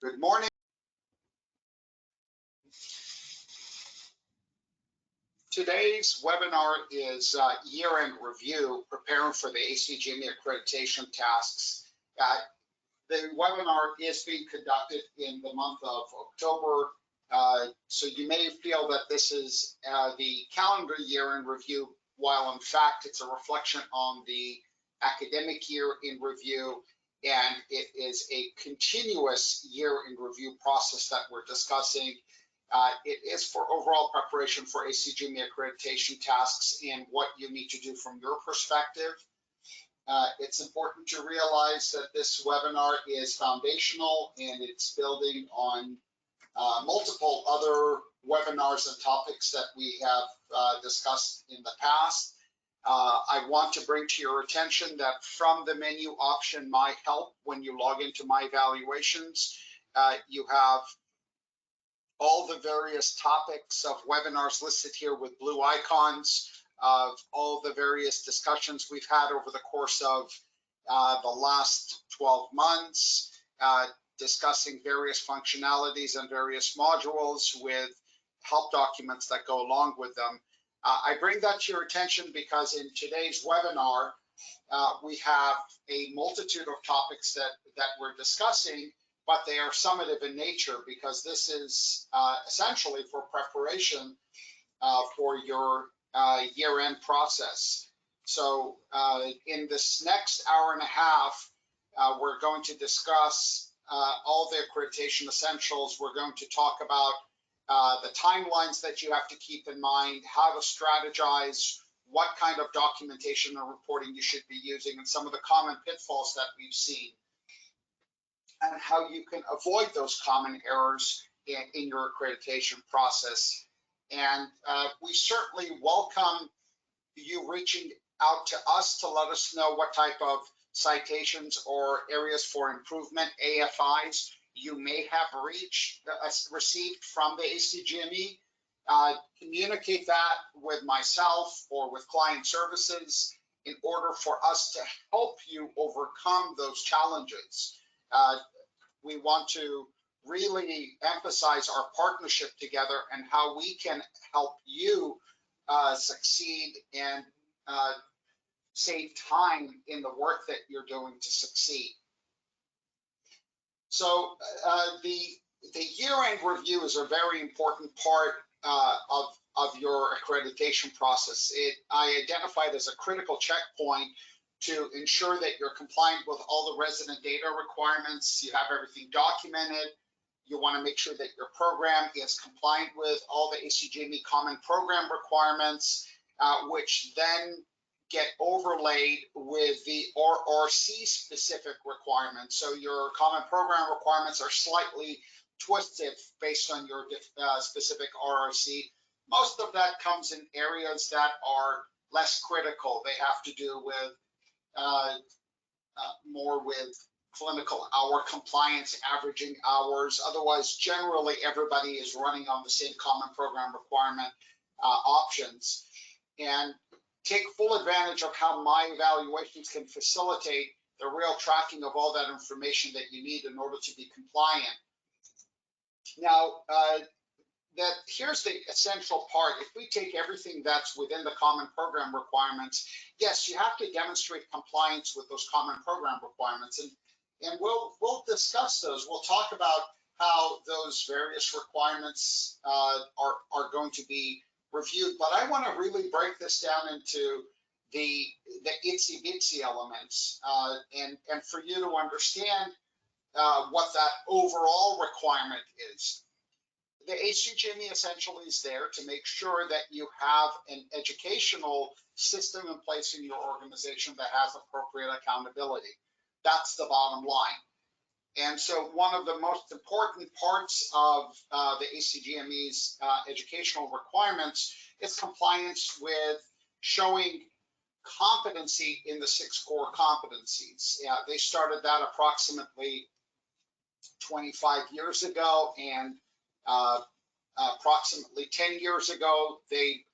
Good morning. Today's webinar is year-end review, preparing for the ACGME accreditation tasks. The webinar is being conducted in the month of October, so you may feel that this is the calendar year in review, while in fact it's a reflection on the academic year in review, and it is a continuous year in review process that we're discussing. It is for overall preparation for ACGME accreditation tasks and what you need to do from your perspective. It's important to realize that this webinar is foundational and it's building on multiple other webinars and topics that we have discussed in the past. I want to bring to your attention that from the menu option, My Help, when you log into My Evaluations, you have all the various topics of webinars listed here with blue icons of all the various discussions we've had over the course of the last 12 months, discussing various functionalities and various modules with help documents that go along with them. I bring that to your attention because in today's webinar, we have a multitude of topics that we're discussing, but they are summative in nature because this is essentially for preparation for your year-end process. So in this next hour and a half, we're going to discuss all the accreditation essentials. We're going to talk about the timelines that you have to keep in mind, how to strategize, what kind of documentation and reporting you should be using, and some of the common pitfalls that we've seen, and how you can avoid those common errors in your accreditation process. And we certainly welcome you reaching out to us to let us know what type of citations or areas for improvement, AFIs, you may have received from the ACGME. Communicate that with myself or with client services in order for us to help you overcome those challenges. We want to really emphasize our partnership together and how we can help you succeed and save time in the work that you're doing to succeed. So the year-end review is a very important part of your accreditation process. I identify it as a critical checkpoint to ensure that you're compliant with all the resident data requirements, you have everything documented. You want to make sure that your program is compliant with all the ACGME common program requirements, which then get overlaid with the RRC specific requirements. So your common program requirements are slightly twisted based on your specific RRC. Most of that comes in areas that are less critical. They have to do with more with clinical hour compliance, averaging hours. Otherwise, generally, everybody is running on the same common program requirement options. And take full advantage of how My Evaluations can facilitate the real tracking of all that information that you need in order to be compliant. Now, here's the essential part. If we take everything that's within the common program requirements, yes, you have to demonstrate compliance with those common program requirements, and we'll discuss those. We'll talk about how those various requirements are going to be reviewed, but I want to really break this down into the itsy bitsy elements and for you to understand what that overall requirement is. The ACGME essentially is there to make sure that you have an educational system in place in your organization that has appropriate accountability. That's the bottom line. And so one of the most important parts of the ACGME's educational requirements is compliance with showing competency in the 6 core competencies. They started that approximately 25 years ago, and approximately 10 years ago, they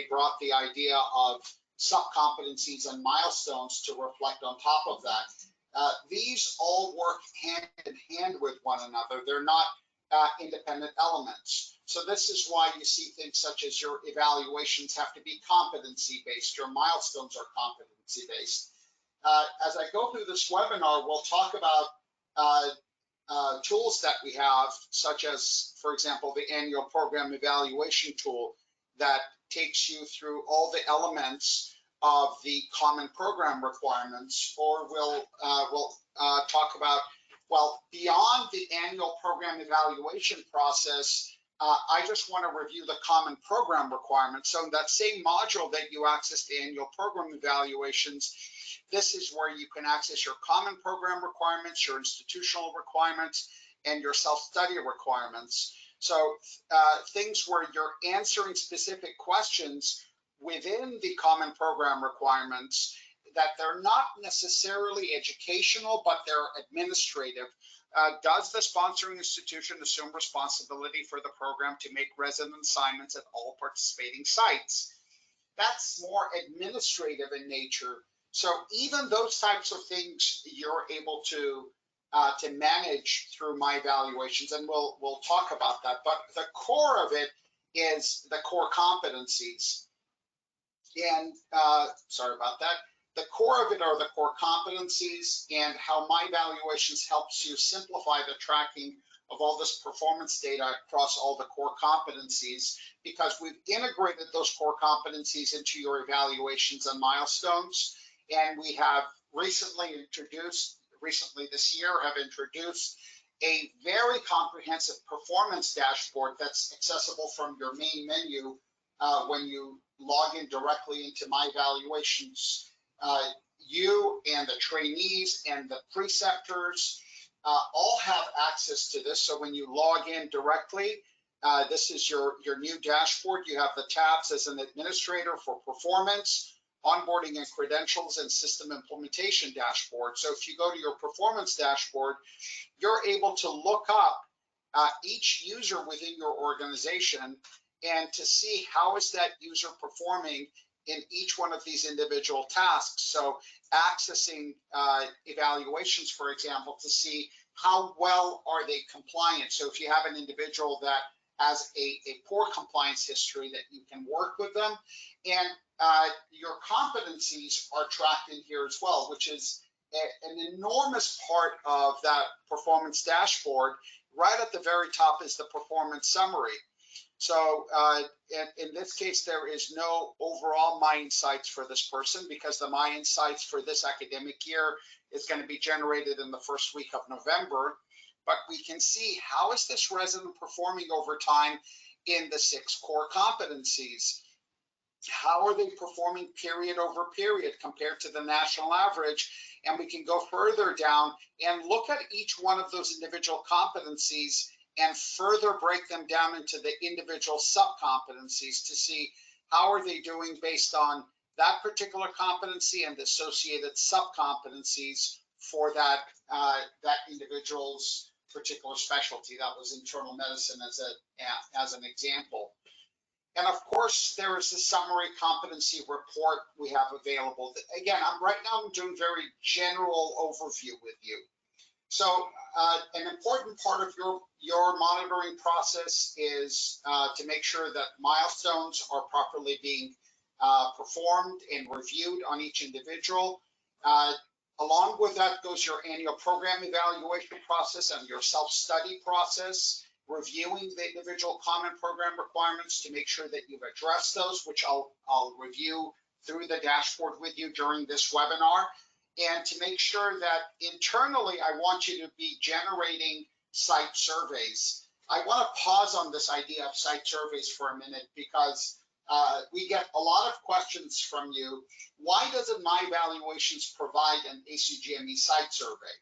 brought the idea of sub-competencies and milestones to reflect on top of that. These all work hand in hand with one another. They're not independent elements. So this is why you see things such as your evaluations have to be competency-based, your milestones are competency-based. As I go through this webinar, we'll talk about tools that we have, such as, for example, the annual program evaluation tool that takes you through all the elements of the common program requirements, or we'll talk about, well, beyond the annual program evaluation process, I just want to review the common program requirements. So in that same module that you access the annual program evaluations, this is where you can access your common program requirements, your institutional requirements, and your self-study requirements. So things where you're answering specific questions within the common program requirements that they're not necessarily educational, but they're administrative. Does the sponsoring institution assume responsibility for the program to make resident assignments at all participating sites? That's more administrative in nature. So even those types of things you're able to manage through my evaluations, and we'll talk about that. But the core of it is the core competencies. And sorry about that. The core of it are the core competencies, and how my evaluations helps you simplify the tracking of all this performance data across all the core competencies, because we've integrated those core competencies into your evaluations and milestones. And we have recently this year, have introduced a very comprehensive performance dashboard that's accessible from your main menu when you log in directly into my evaluations. You and the trainees and the preceptors all have access to this. So when you log in directly, this is your new dashboard. You have the tabs as an administrator for performance, onboarding and credentials, and system implementation dashboard. So if you go to your performance dashboard, you're able to look up each user within your organization and to see how is that user performing in each one of these individual tasks. So accessing evaluations, for example, to see how well are they compliant. So if you have an individual that has a poor compliance history, that you can work with them. And your competencies are tracked in here as well, which is an enormous part of that performance dashboard. Right at the very top is the performance summary. So in this case, there is no overall My Insights for this person, because the My Insights for this academic year is going to be generated in the first week of November. But we can see how is this resident performing over time in the 6 core competencies. How are they performing period over period compared to the national average? And we can go further down and look at each one of those individual competencies and further break them down into the individual sub-competencies to see how are they doing based on that particular competency and the associated sub-competencies for that individual's particular specialty. That was internal medicine as an example. And of course, there is the summary competency report we have available. Again, right now I'm doing very general overview with you. So an important part of your monitoring process is to make sure that milestones are properly being performed and reviewed on each individual. Along with that goes your annual program evaluation process and your self-study process, reviewing the individual common program requirements to make sure that you've addressed those, which I'll review through the dashboard with you during this webinar. And to make sure that internally, I want you to be generating site surveys. I want to pause on this idea of site surveys for a minute, because we get a lot of questions from you. Why doesn't my evaluations provide an ACGME site survey?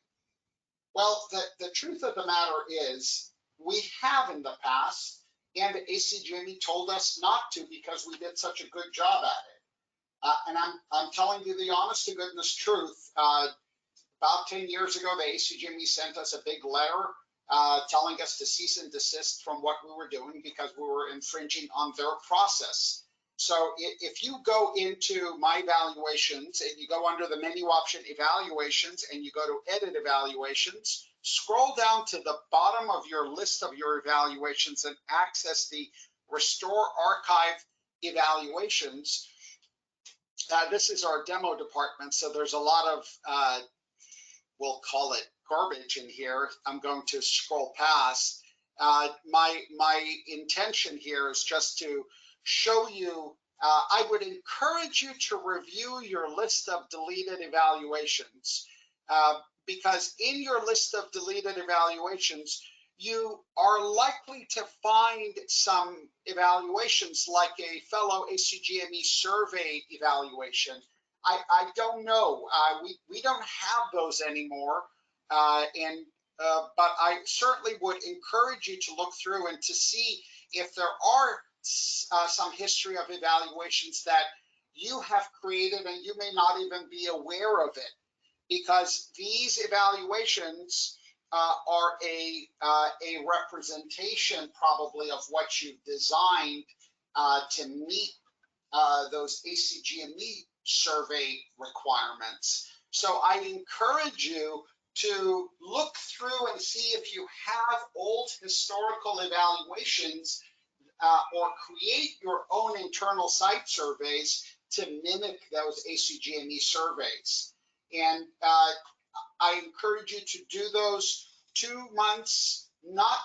Well, the truth of the matter is we have in the past, and ACGME told us not to because we did such a good job at it. And I'm telling you the honest to goodness truth. About 10 years ago, the ACGME sent us a big letter telling us to cease and desist from what we were doing because we were infringing on their process. So if you go into My Evaluations and you go under the menu option Evaluations and you go to Edit Evaluations, scroll down to the bottom of your list of your evaluations and access the Restore Archive Evaluations. This is our demo department, so there's a lot of, we'll call it garbage in here. I'm going to scroll past. My intention here is just to show you, I would encourage you to review your list of deleted evaluations, because in your list of deleted evaluations, you are likely to find some evaluations like a fellow ACGME survey evaluation. I don't know. We don't have those anymore. But I certainly would encourage you to look through and to see if there are some history of evaluations that you have created and you may not even be aware of it, because these evaluations are a representation probably of what you've designed to meet those ACGME survey requirements. So I encourage you to look through and see if you have old historical evaluations or create your own internal site surveys to mimic those ACGME surveys. And I encourage you to do those 2 months, not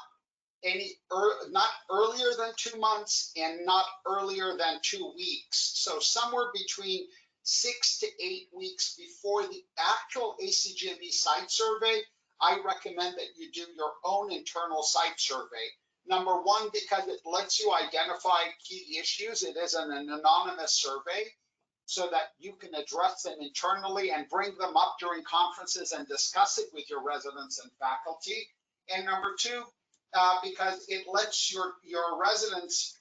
earlier than 2 months and not earlier than 2 weeks. So somewhere between 6 to 8 weeks before the actual ACGME site survey, I recommend that you do your own internal site survey. Number one, because it lets you identify key issues. It is an anonymous survey so that you can address them internally and bring them up during conferences and discuss it with your residents and faculty. And number two, because it lets your residents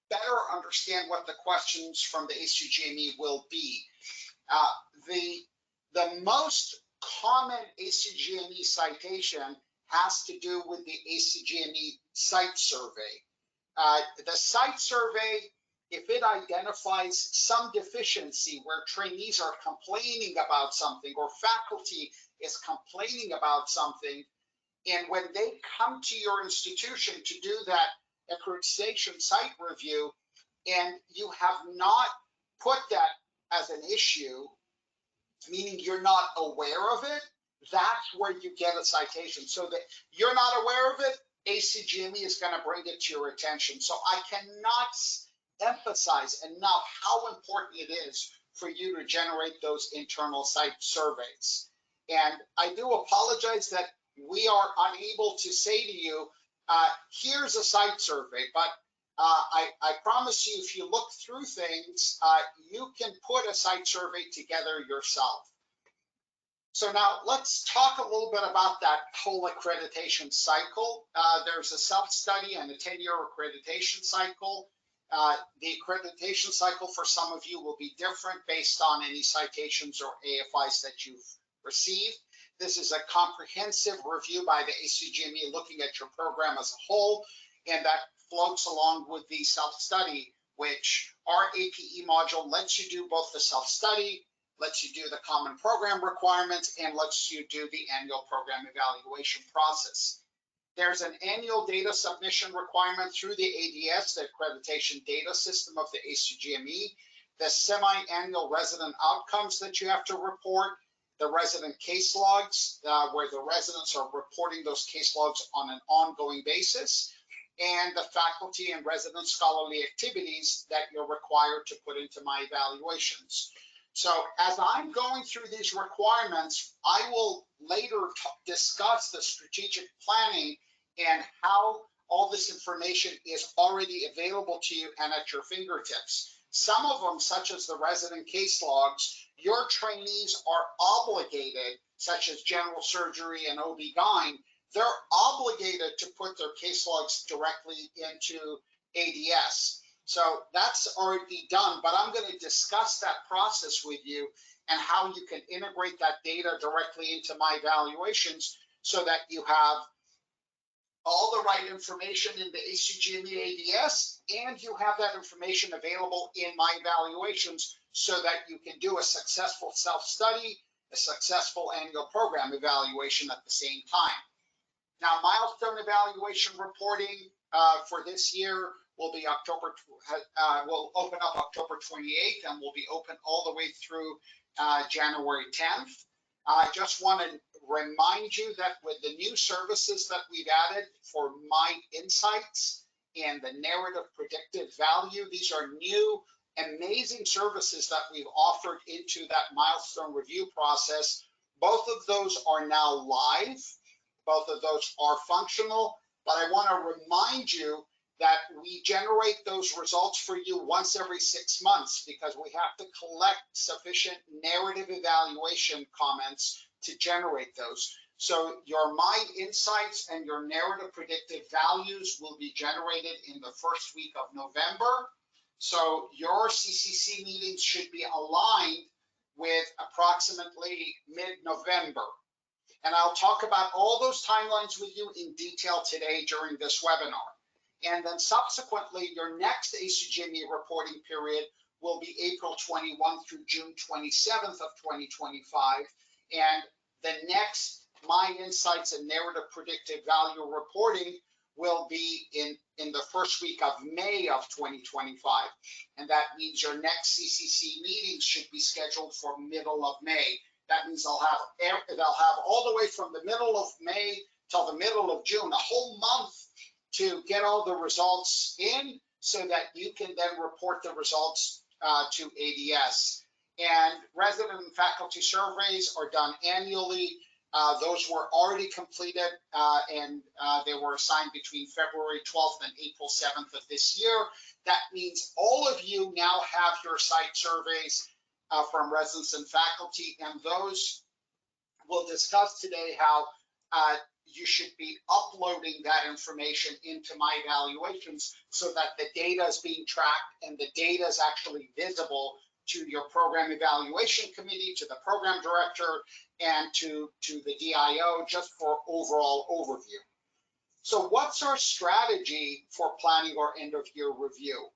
better understand what the questions from the ACGME will be. The most common ACGME citation has to do with the ACGME site survey. The site survey, if it identifies some deficiency where trainees are complaining about something or faculty is complaining about something, and when they come to your institution to do that accreditation site review, and you have not put that as an issue, meaning you're not aware of it, that's where you get a citation. So that you're not aware of it, ACGME is going to bring it to your attention. So I cannot emphasize enough how important it is for you to generate those internal site surveys. And I do apologize that we are unable to say to you, here's a site survey, but I promise you, if you look through things, you can put a site survey together yourself. So now let's talk a little bit about that whole accreditation cycle. There's a self-study and a 10-year accreditation cycle. The accreditation cycle for some of you will be different based on any citations or AFIs that you've received. This is a comprehensive review by the ACGME looking at your program as a whole, and that floats along with the self-study, which our APE module lets you do both the self-study, lets you do the common program requirements, and lets you do the annual program evaluation process. There's an annual data submission requirement through the ADS, the Accreditation Data System of the ACGME, the semi-annual resident outcomes that you have to report, the resident case logs, where the residents are reporting those case logs on an ongoing basis, and the faculty and resident scholarly activities that you're required to put into my evaluations. So as I'm going through these requirements, I will later discuss the strategic planning and how all this information is already available to you and at your fingertips. Some of them, such as the resident case logs, your trainees are obligated, such as general surgery and OB-GYN, they're obligated to put their case logs directly into ADS. So that's already done, but I'm going to discuss that process with you and how you can integrate that data directly into my evaluations so that you have all the right information in the ACGME ADS, and you have that information available in My Evaluations so that you can do a successful self-study, a successful annual program evaluation at the same time. Now, milestone evaluation reporting for this year will be will open up October 28th and will be open all the way through January 10th. I just want to remind you that with the new services that we've added for My Insights and the narrative predictive value, these are new amazing services that we've offered into that milestone review process. Both of those are now live. Both of those are functional, but I want to remind you that we generate those results for you once every 6 months because we have to collect sufficient narrative evaluation comments to generate those. So your My Insights and your narrative predictive values will be generated in the first week of November. So your CCC meetings should be aligned with approximately mid-November. And I'll talk about all those timelines with you in detail today during this webinar. And then subsequently, your next ACGME reporting period will be April 21 through June 27th of 2025. And the next My Insights and Narrative Predictive Value reporting will be in the first week of May of 2025. And that means your next CCC meetings should be scheduled for middle of May. That means they'll have all the way from the middle of May till the middle of June, a whole month to get all the results in so that you can then report the results to ADS. And resident and faculty surveys are done annually. Those were already completed and they were assigned between February 12th and April 7th of this year. That means all of you now have your site surveys from residents and faculty, and those we'll discuss today how you should be uploading that information into My Evaluations so that the data is being tracked and the data is actually visible to your program evaluation committee, to the program director, and to the DIO, just for overall overview. So what's our strategy for planning our end of year review?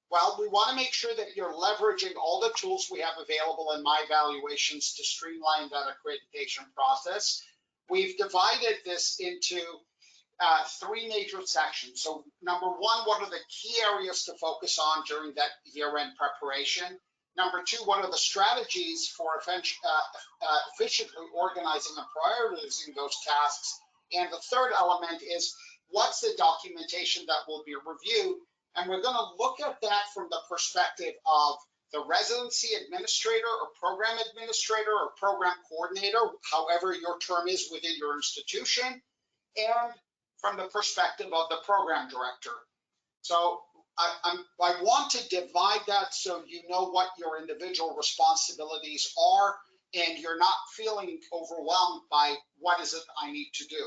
Well, we want to make sure that you're leveraging all the tools we have available in My Evaluations to streamline that accreditation process. We've divided this into 3 major sections. So number 1, what are the key areas to focus on during that year-end preparation? Number 2, what are the strategies for efficiently organizing and prioritizing those tasks? And the third element is, what's the documentation that will be reviewed? And we're going to look at that from the perspective of the residency administrator or program administrator or program coordinator, however your term is within your institution, and from the perspective of the program director. So I want to divide that so you know what your individual responsibilities are and you're not feeling overwhelmed by what is it I need to do.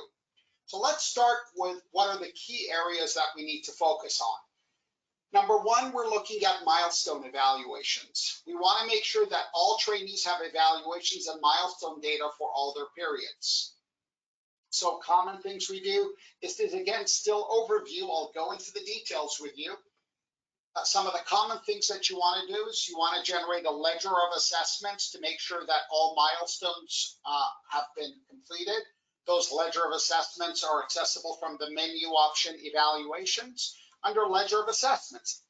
So let's start with what are the key areas that we need to focus on. Number 1, we're looking at milestone evaluations. We want to make sure that all trainees have evaluations and milestone data for all their periods. So common things we do, this is again still overview, I'll go into the details with you. Some of the common things that you want to do is you want to generate a ledger of assessments to make sure that all milestones have been completed. Those ledger of assessments are accessible from the menu option evaluations under ledger of assessments.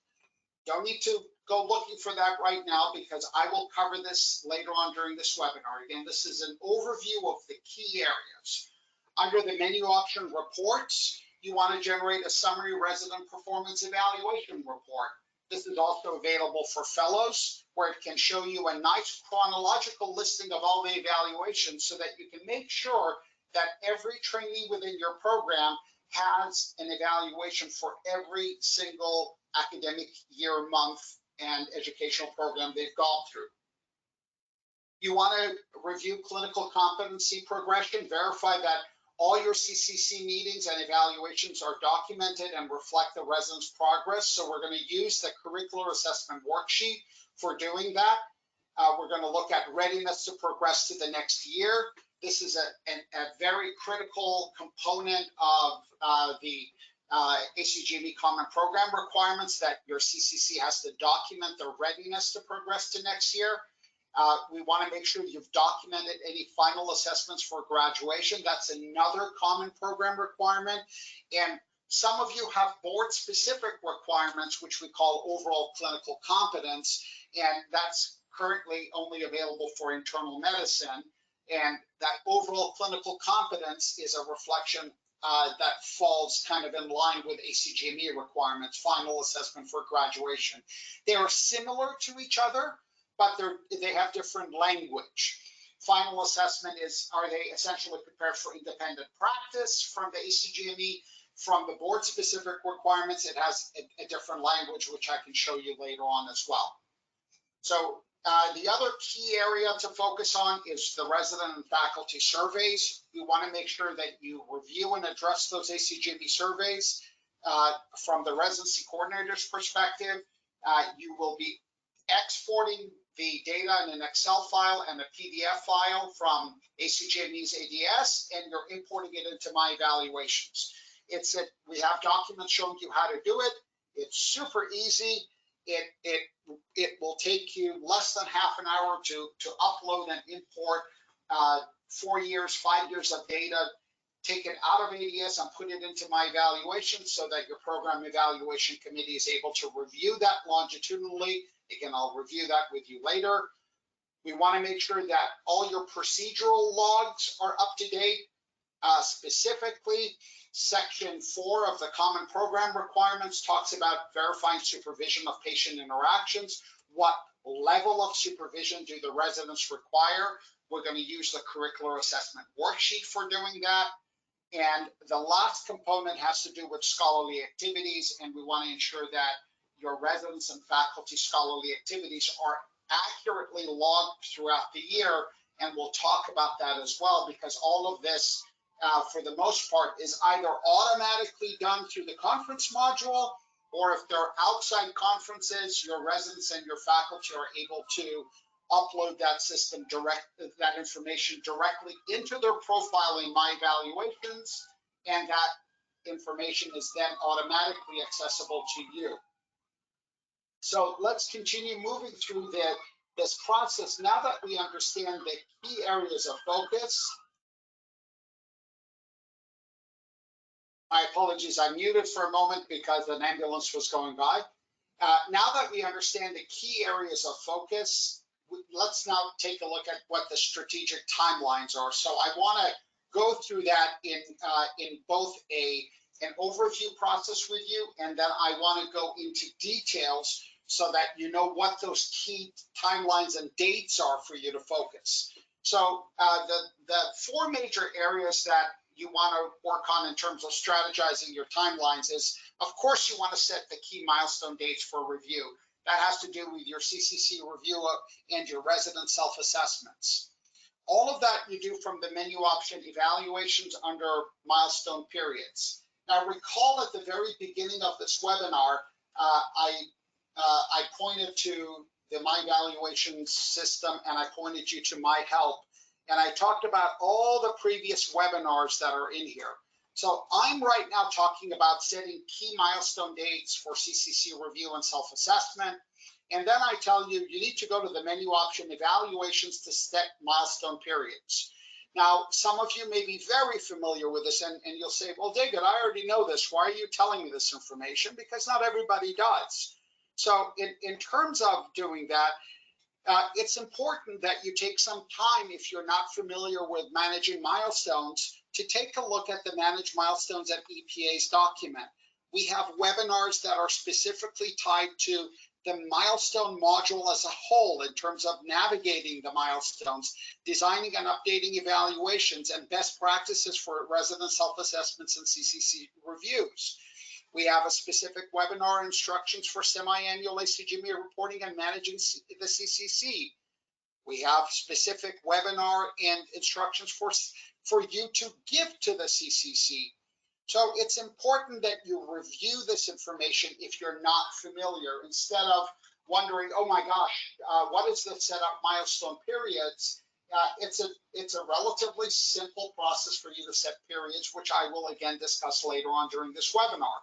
Don't need to go looking for that right now because I will cover this later on during this webinar. Again, this is an overview of the key areas. Under the menu option reports, you want to generate a summary resident performance evaluation report. This is also available for fellows where it can show you a nice chronological listing of all the evaluations so that you can make sure that every trainee within your program has an evaluation for every single academic year, month, and educational program they've gone through. You want to review clinical competency progression, verify that all your CCC meetings and evaluations are documented and reflect the resident's progress. So we're going to use the curricular assessment worksheet for doing that. We're going to look at readiness to progress to the next year. This is a very critical component of the ACGME Common Program requirements, that your CCC has to document their readiness to progress to next year. We want to make sure you've documented any final assessments for graduation. That's another common program requirement. And some of you have board-specific requirements, which we call overall clinical competence, and that's currently only available for internal medicine. And that overall clinical competence is a reflection that falls kind of in line with ACGME requirements, final assessment for graduation. They are similar to each other, but they have different language. Final assessment is, are they essentially prepared for independent practice from the ACGME? From the board-specific requirements, it has a different language, which I can show you later on as well. So the other key area to focus on is the resident and faculty surveys. We want to make sure that you review and address those ACGME surveys. From the residency coordinator's perspective, you will be exporting the data in an Excel file and a PDF file from ACGME's ADS, and you're importing it into my evaluations. We have documents showing you how to do it. It's super easy. It will take you less than half an hour to upload and import 4 years, 5 years of data, take it out of ADS and put it into my evaluation so that your program evaluation committee is able to review that longitudinally. Again, I'll review that with you later. We want to make sure that all your procedural logs are up to date. Specifically, Section 4 of the Common Program Requirements talks about verifying supervision of patient interactions. What level of supervision do the residents require? We're going to use the curricular assessment worksheet for doing that. And the last component has to do with scholarly activities, and we want to ensure that your residents and faculty scholarly activities are accurately logged throughout the year, and we'll talk about that as well, because all of this, for the most part, is either automatically done through the conference module, or if they're outside conferences, your residents and your faculty are able to upload that information directly into their profile in My Evaluations, and that information is then automatically accessible to you. So let's continue moving through this process. Now that we understand the key areas of focus, my apologies, I muted for a moment because an ambulance was going by. Now that we understand the key areas of focus, let's now take a look at what the strategic timelines are. So I want to go through that in both an overview process with you, and then I want to go into details so that you know what those key timelines and dates are for you to focus. So the 4 major areas that you want to work on in terms of strategizing your timelines is, of course, you want to set the key milestone dates for review. That has to do with your CCC review and your resident self-assessments. All of that you do from the menu option evaluations under milestone periods. Now recall at the very beginning of this webinar, I pointed to the My Evaluations system, and I pointed you to My Help, and I talked about all the previous webinars that are in here. So I'm right now talking about setting key milestone dates for CCC review and self-assessment. And then I tell you, you need to go to the menu option evaluations to set milestone periods. Now, some of you may be very familiar with this, and you'll say, well, David, I already know this. Why are you telling me this information? Because not everybody does. So in terms of doing that, it's important that you take some time, if you're not familiar with managing milestones, to take a look at the Manage Milestones at EPA's document. We have webinars that are specifically tied to the milestone module as a whole in terms of navigating the milestones, designing and updating evaluations, and best practices for resident self-assessments and CCC reviews. We have a specific webinar instructions for semi-annual ACGME reporting and managing the CCC. We have specific webinar and instructions for you to give to the CCC. So it's important that you review this information if you're not familiar, instead of wondering, oh my gosh, what is the setup milestone periods? It's a relatively simple process for you to set periods, which I will again discuss later on during this webinar.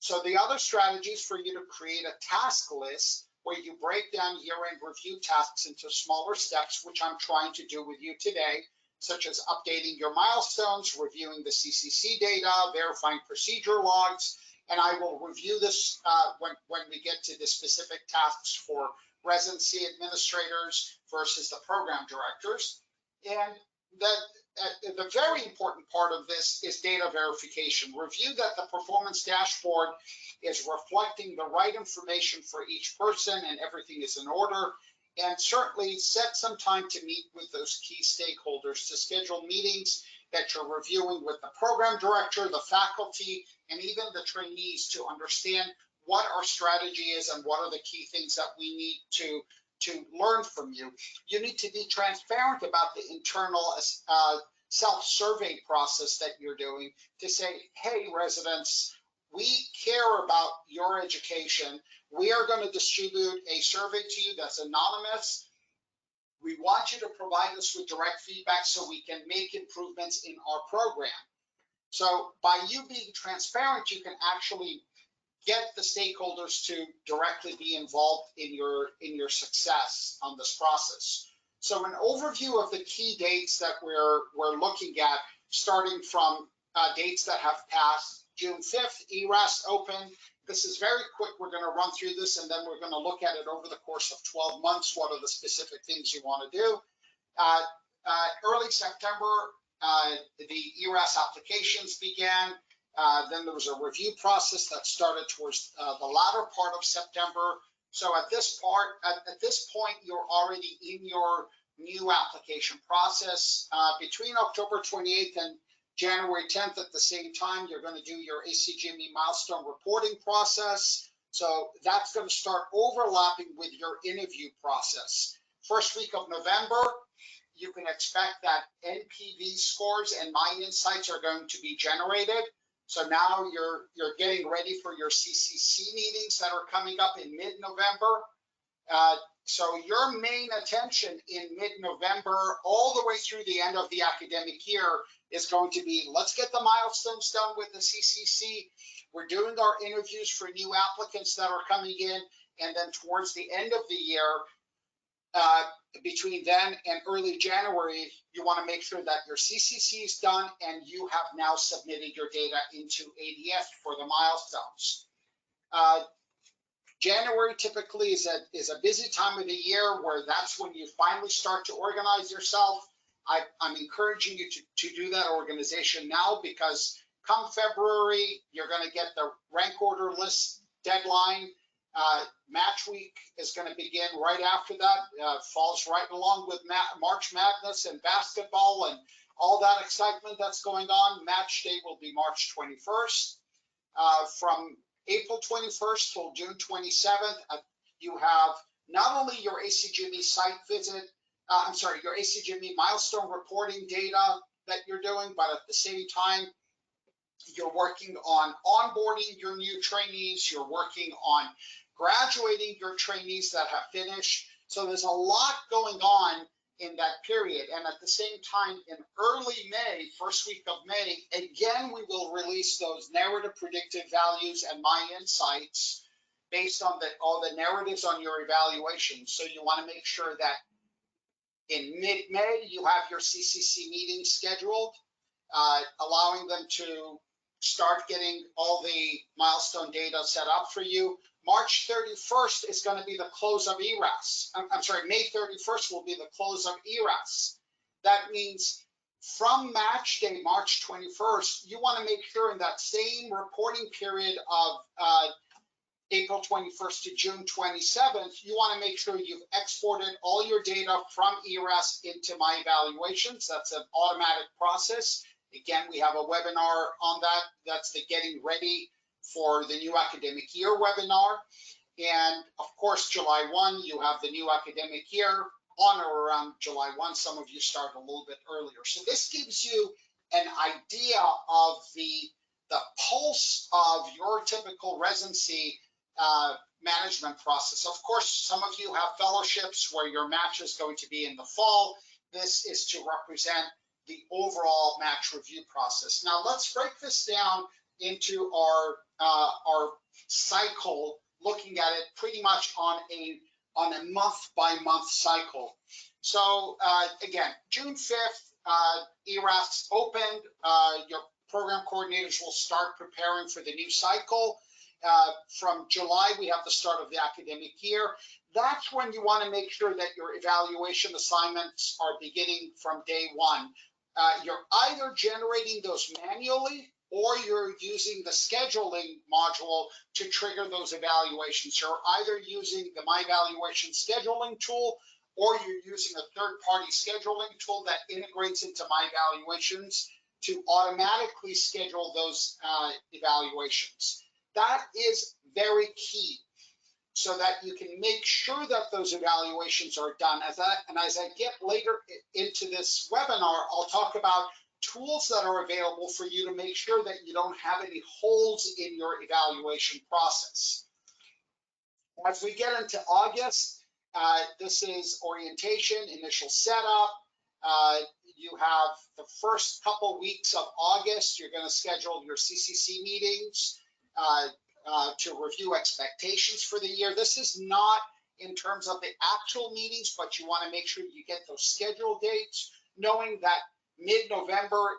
So the other strategy is for you to create a task list where you break down year-end review tasks into smaller steps, which I'm trying to do with you today, such as updating your milestones, reviewing the CCC data, verifying procedure logs, and I will review this when we get to the specific tasks for residency administrators versus the program directors. And the very important part of this is data verification. Review that the performance dashboard is reflecting the right information for each person and everything is in order. And certainly set some time to meet with those key stakeholders, to schedule meetings that you're reviewing with the program director, the faculty, and even the trainees to understand what our strategy is and what are the key things that we need to learn from you. You need to be transparent about the internal self-survey process that you're doing to say, hey, residents, we care about your education. We are going to distribute a survey to you that's anonymous. We want you to provide us with direct feedback so we can make improvements in our program. So by you being transparent, you can actually get the stakeholders to directly be involved in your success on this process. So an overview of the key dates that we're looking at, starting from dates that have passed. June 5th, ERAS open. This is very quick. We're going to run through this and then we're going to look at it over the course of 12 months. What are the specific things you want to do? Early September, the ERAS applications began. Then there was a review process that started towards the latter part of September. So at this point, you're already in your new application process. Between October 28th and January 10th at the same time, you're going to do your ACGME milestone reporting process. So that's going to start overlapping with your interview process. First week of November, you can expect that NPV scores and My Insights are going to be generated. So now you're getting ready for your CCC meetings that are coming up in mid-November. So your main attention in mid-November all the way through the end of the academic year is going to be, let's get the milestones done with the CCC. We're doing our interviews for new applicants that are coming in. And then towards the end of the year, between then and early January, you want to make sure that your CCC is done and you have now submitted your data into ADF for the milestones. January typically is a busy time of the year where that's when you finally start to organize yourself. I'm encouraging you to do that organization now, because come February, you're going to get the rank order list deadline. Match week is going to begin right after that, falls right along with March Madness and basketball and all that excitement that's going on. Match day will be March 21st. From April 21st till June 27th, you have not only your ACGME site visit, your ACGME milestone reporting data that you're doing, but at the same time, you're working on onboarding your new trainees, you're working on graduating your trainees that have finished. So there's a lot going on in that period. And at the same time, in early May, first week of May, again, we will release those narrative predictive values and My Insights based on all the narratives on your evaluation. So you want to make sure that in mid-May, you have your CCC meeting scheduled, allowing them to start getting all the milestone data set up for you. March 31st is going to be the close of ERAS. May 31st will be the close of ERAS. That means from match day, March 21st, you want to make sure in that same reporting period of April 21st to June 27th, you want to make sure you've exported all your data from ERAS into My Evaluations. That's an automatic process. Again, we have a webinar on that. That's the Getting Ready for the New Academic Year webinar. And of course, July 1, you have the new academic year on or around July 1. Some of you start a little bit earlier. So this gives you an idea of the pulse of your typical residency management process. Of course, some of you have fellowships where your match is going to be in the fall. This is to represent the overall match review process. Now let's break this down into our cycle, looking at it pretty much on a month-by-month cycle. So again, June 5th, ERAS opened. Your program coordinators will start preparing for the new cycle. From July, we have the start of the academic year. That's when you want to make sure that your evaluation assignments are beginning from day one. You're either generating those manually or you're using the scheduling module to trigger those evaluations. You're either using the My Evaluation scheduling tool or you're using a third-party scheduling tool that integrates into My Evaluations to automatically schedule those evaluations. That is very key so that you can make sure that those evaluations are done. As I get later into this webinar, I'll talk about tools that are available for you to make sure that you don't have any holes in your evaluation process. As we get into August, this is orientation, initial setup. You have the first couple weeks of August, you're going to schedule your CCC meetings to review expectations for the year. This is not in terms of the actual meetings, but you want to make sure you get those scheduled dates, knowing that mid-November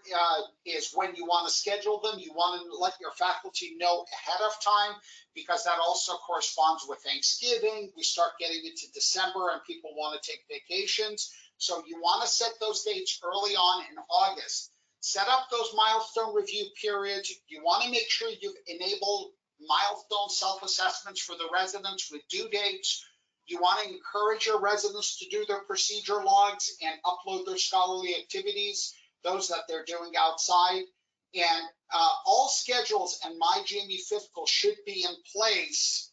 is when you want to schedule them. You want to let your faculty know ahead of time because that also corresponds with Thanksgiving. We start getting into December and people want to take vacations. So you want to set those dates early on in August. Set up those milestone review periods. You want to make sure you've enabled milestone self-assessments for the residents with due dates. You want to encourage your residents to do their procedure logs and upload their scholarly activities, those that they're doing outside. And all schedules and MyGME Fiscal should be in place.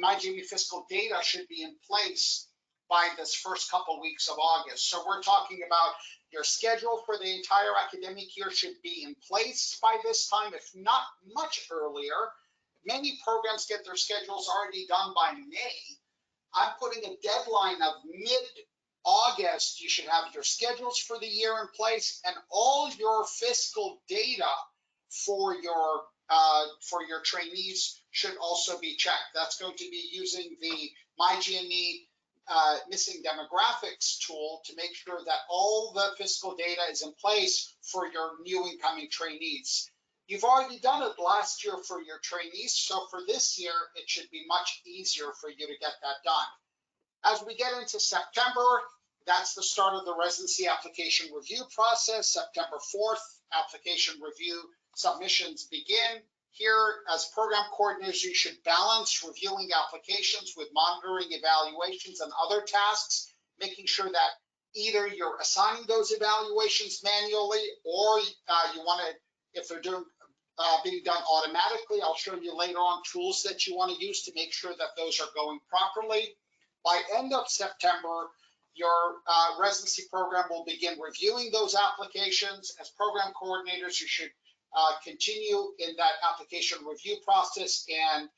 MyGME Fiscal data should be in place by this first couple weeks of August. So we're talking about your schedule for the entire academic year should be in place by this time, if not much earlier. Many programs get their schedules already done by May. I'm putting a deadline of mid-August. You should have your schedules for the year in place and all your fiscal data for your trainees should also be checked. That's going to be using the MyGME missing demographics tool to make sure that all the fiscal data is in place for your new incoming trainees. You've already done it last year for your trainees, so for this year, it should be much easier for you to get that done. As we get into September, that's the start of the residency application review process. September 4th, application review submissions begin. Here, as program coordinators, you should balance reviewing applications with monitoring evaluations and other tasks, making sure that either you're assigning those evaluations manually or you want to, if they're being done automatically, I'll show you later on tools that you want to use to make sure that those are going properly. By end of September, your residency program will begin reviewing those applications. As program coordinators, you should continue in that application review process and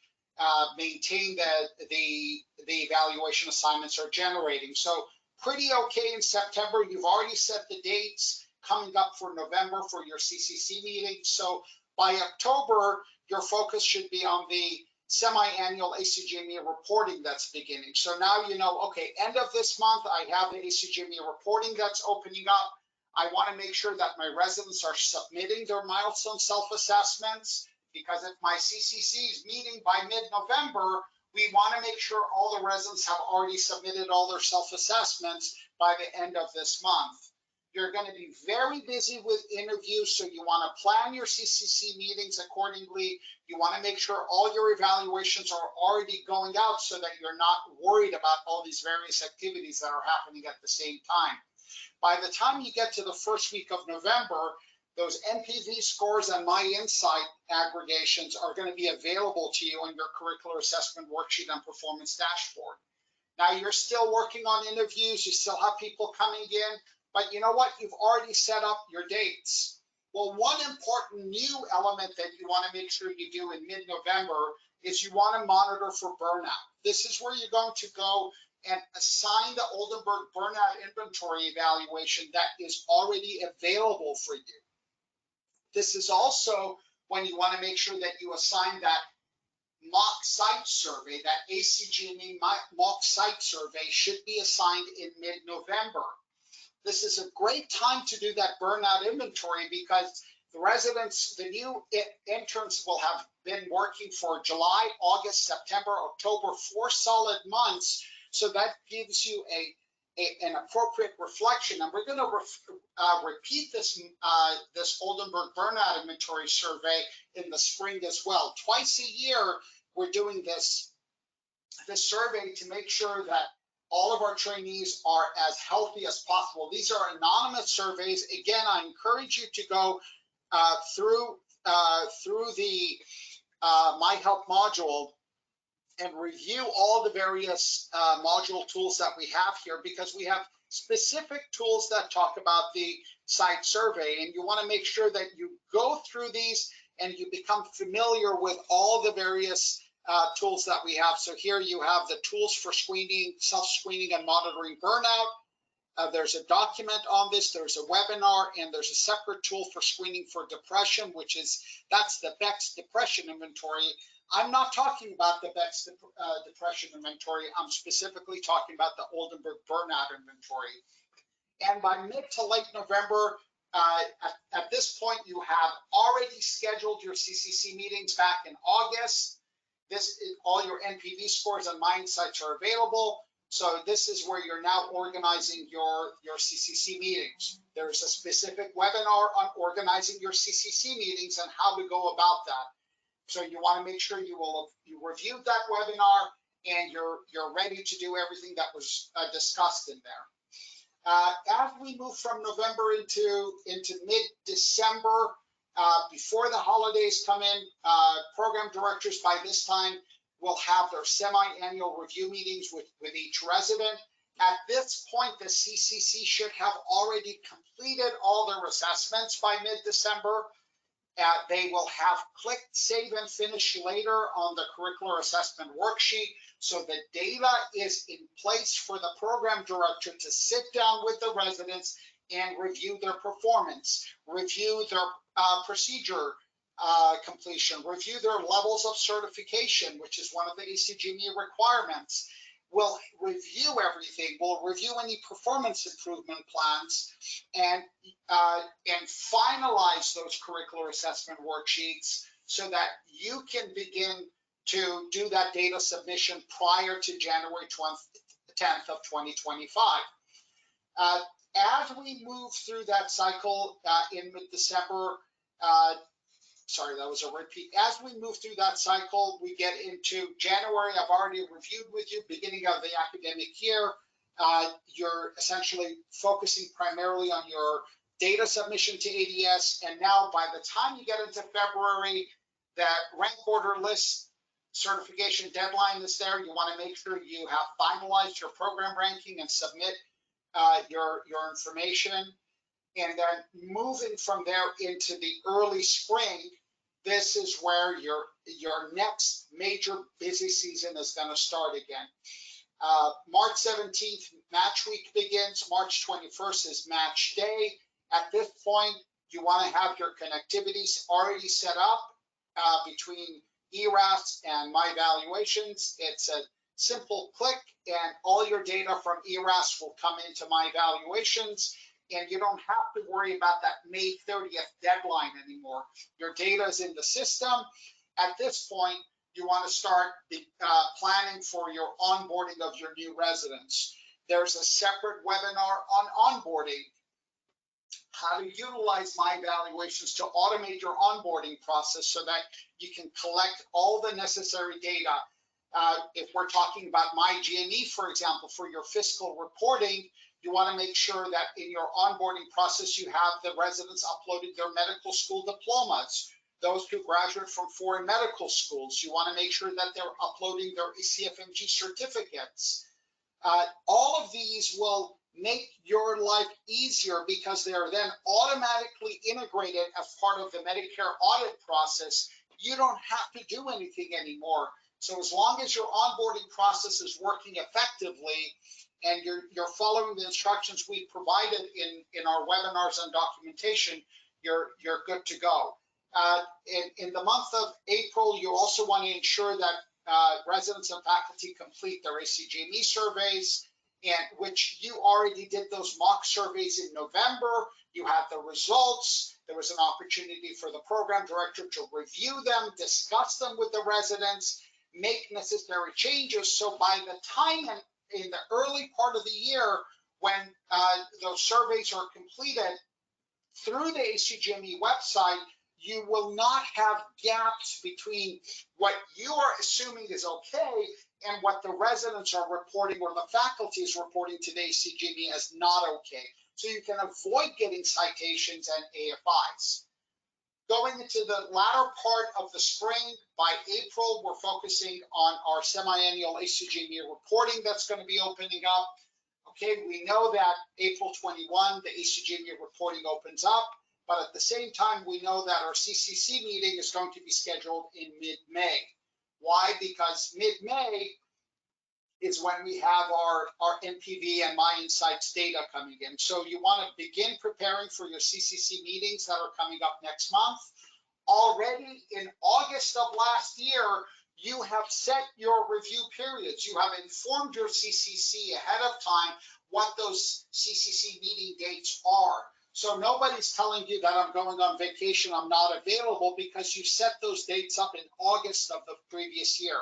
maintain that the evaluation assignments are generating. So pretty okay in September. You've already set the dates coming up for November for your CCC meeting. So by October, your focus should be on the semi-annual ACGME reporting that's beginning. So now you know, okay, end of this month, I have the ACGME reporting that's opening up. I want to make sure that my residents are submitting their milestone self-assessments, because if my CCC is meeting by mid-November, we want to make sure all the residents have already submitted all their self-assessments by the end of this month. You're going to be very busy with interviews, so you want to plan your CCC meetings accordingly. You want to make sure all your evaluations are already going out so that you're not worried about all these various activities that are happening at the same time. By the time you get to the first week of November, those NPV scores and My Insight aggregations are going to be available to you on your curricular assessment worksheet and performance dashboard. Now, you're still working on interviews. You still have people coming in. But you know what? You've already set up your dates. Well, one important new element that you want to make sure you do in mid-November is you want to monitor for burnout. This is where you're going to go and assign the Oldenburg burnout inventory evaluation that is already available for you. This is also when you want to make sure that you assign that mock site survey, that ACGME mock site survey should be assigned in mid-November. This is a great time to do that burnout inventory because the residents, the new interns will have been working for July, August, September, October, 4 solid months. So that gives you an appropriate reflection. And we're going to repeat this Oldenburg burnout inventory survey in the spring as well. Twice a year, we're doing this survey to make sure that all of our trainees are as healthy as possible. These are anonymous surveys. Again, I encourage you to go through the My Help module and review all the various module tools that we have here, because we have specific tools that talk about the site survey, and you want to make sure that you go through these and you become familiar with all the various tools that we have. So here you have the tools for screening, self-screening and monitoring burnout. There's a document on this, there's a webinar, and there's a separate tool for screening for depression, that's the Beck's depression inventory. I'm not talking about the Beck's depression inventory. I'm specifically talking about the Oldenburg burnout inventory. And by mid to late November, at this point, you have already scheduled your CCC meetings back in August. All your NPV scores and mine sites are available. So this is where you're now organizing your CCC meetings. There's a specific webinar on organizing your CCC meetings and how to go about that. So you want to make sure you reviewed that webinar and you're ready to do everything that was discussed in there. As we move from November into mid-December, before the holidays come in, program directors by this time will have their semi-annual review meetings with each resident. At this point, the CCC should have already completed all their assessments by mid-December. They will have clicked Save and Finish later on the curricular assessment worksheet. So the data is in place for the program director to sit down with the residents and review their performance, review their procedure completion, review their levels of certification, which is one of the ACGME requirements. We'll review everything. We'll review any performance improvement plans and finalize those curricular assessment worksheets so that you can begin to do that data submission prior to January 10th of 2025. As we move through that cycle in mid-December, sorry, that was a repeat. As we move through that cycle, we get into January. I've already reviewed with you, beginning of the academic year. You're essentially focusing primarily on your data submission to ADS. And now by the time you get into February, that rank order list certification deadline is there. You want to make sure you have finalized your program ranking and submit your information. And then moving from there into the early spring, this is where your next major busy season is going to start again. March 17th, match week begins. March 21st is match day. At this point, you want to have your connectivities already set up between ERAS and My Evaluations. It's a simple click, and all your data from ERAS will come into My Evaluations. And you don't have to worry about that May 30th deadline anymore. Your data is in the system. At this point, you want to start planning for your onboarding of your new residents. There's a separate webinar on onboarding, how to utilize My Evaluations to automate your onboarding process so that you can collect all the necessary data. If we're talking about MyGME, for example, for your fiscal reporting, you want to make sure that in your onboarding process, you have the residents uploading their medical school diplomas. Those who graduate from foreign medical schools, you want to make sure that they're uploading their CFMG certificates. All of these will make your life easier because they are then automatically integrated as part of the Medicare audit process. you don't have to do anything anymore. So as long as your onboarding process is working effectively and you're following the instructions we provided in our webinars and documentation, you're good to go. In the month of April, you also want to ensure that residents and faculty complete their ACGME surveys, and which you already did those mock surveys in November. You had the results. There was an opportunity for the program director to review them, discuss them with the residents, make necessary changes. So by the time in the early part of the year, when those surveys are completed through the ACGME website, you will not have gaps between what you are assuming is okay and what the residents are reporting or the faculty is reporting to the ACGME as not okay. So you can avoid getting citations and AFIs. Going into the latter part of the spring, by April, we're focusing on our semi-annual ACGME reporting that's going to be opening up. Okay, we know that April 21, the ACGME reporting opens up, but at the same time, we know that our CCC meeting is going to be scheduled in mid-May. Why? Because mid-May is when we have our NPV and My Insights data coming in. So you want to begin preparing for your CCC meetings that are coming up next month. Already in August of last year, you have set your review periods. You have informed your CCC ahead of time what those CCC meeting dates are. So nobody's telling you that I'm going on vacation, I'm not available, because you set those dates up in August of the previous year.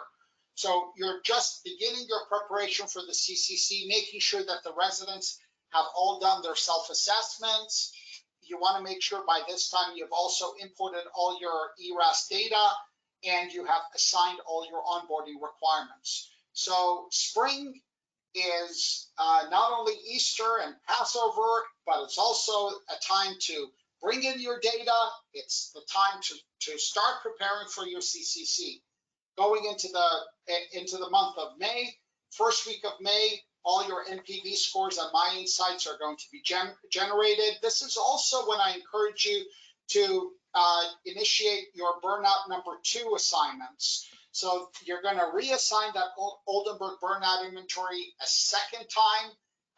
So you're just beginning your preparation for the CCC, making sure that the residents have all done their self-assessments. You want to make sure by this time you've also imported all your ERAS data and you have assigned all your onboarding requirements. So spring is not only Easter and Passover, but it's also a time to bring in your data. It's the time to start preparing for your CCC. Going into the month of May, first week of May, all your NPV scores and My Insights are going to be generated. This is also when I encourage you to initiate your burnout number 2 assignments. So you're going to reassign that Oldenburg burnout inventory a second time.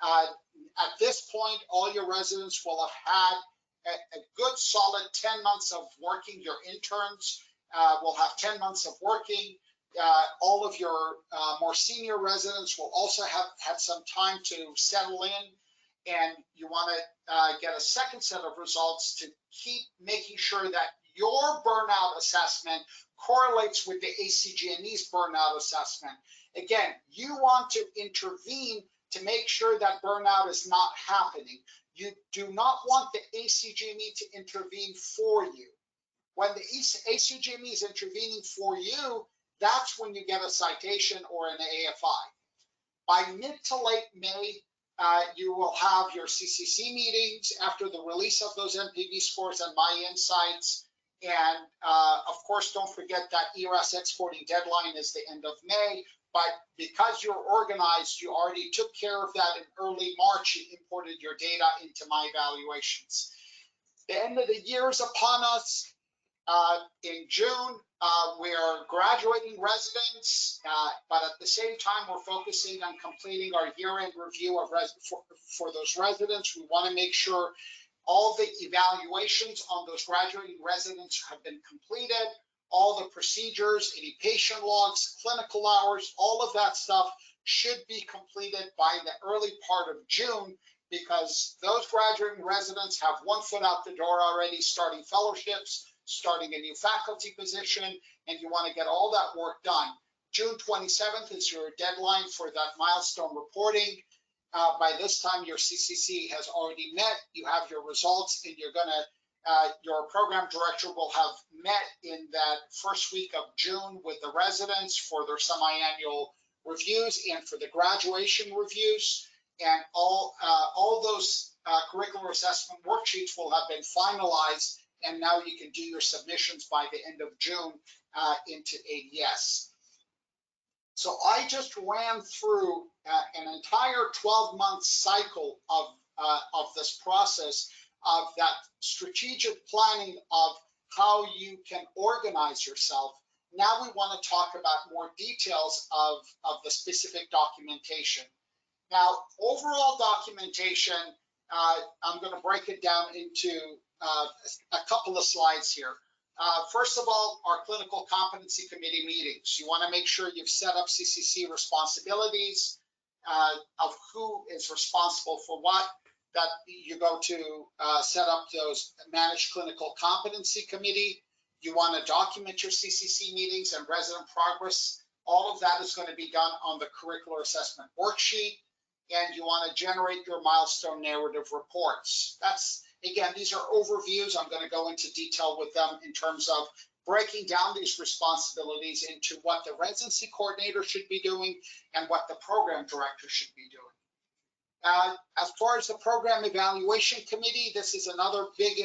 At this point, all your residents will have had a good solid 10 months of working. Your interns will have 10 months of working. All of your more senior residents will also have had some time to settle in, and you want to get a second set of results to keep making sure that your burnout assessment correlates with the ACGME's burnout assessment. Again, you want to intervene to make sure that burnout is not happening. You do not want the ACGME to intervene for you. When the ACGME is intervening for you, that's when you get a citation or an AFI. By mid to late May, you will have your CCC meetings after the release of those NPV scores and My Insights. And of course, don't forget that ERAS exporting deadline is the end of May. But because you're organized, you already took care of that in early March. You imported your data into My Evaluations. The end of the year is upon us. In June, we are graduating residents, but at the same time, we're focusing on completing our year-end review of for those residents. We want to make sure all the evaluations on those graduating residents have been completed, all the procedures, any patient logs, clinical hours, all of that stuff should be completed by the early part of June, because those graduating residents have one foot out the door already, starting fellowships, starting a new faculty position, and you want to get all that work done. June 27th is your deadline for that milestone reporting. By this time, your CCC has already met. You have your results, and you're gonna, your program director will have met in that first week of June with the residents for their semi-annual reviews and for the graduation reviews. And all those curricular assessment worksheets will have been finalized, and now you can do your submissions by the end of June into ADS. So I just ran through an entire 12-month cycle of this process of that strategic planning of how you can organize yourself. Now we want to talk about more details of the specific documentation. Now, overall documentation, I'm going to break it down into a couple of slides here. First of all, our clinical competency committee meetings. You want to make sure you've set up CCC responsibilities of who is responsible for what, that you go to set up those managed clinical competency committee. You want to document your CCC meetings and resident progress. All of that is going to be done on the curricular assessment worksheet. And you want to generate your milestone narrative reports. That's, again, these are overviews. I'm going to go into detail with them in terms of breaking down these responsibilities into what the residency coordinator should be doing and what the program director should be doing. As far as the program evaluation committee, this is another big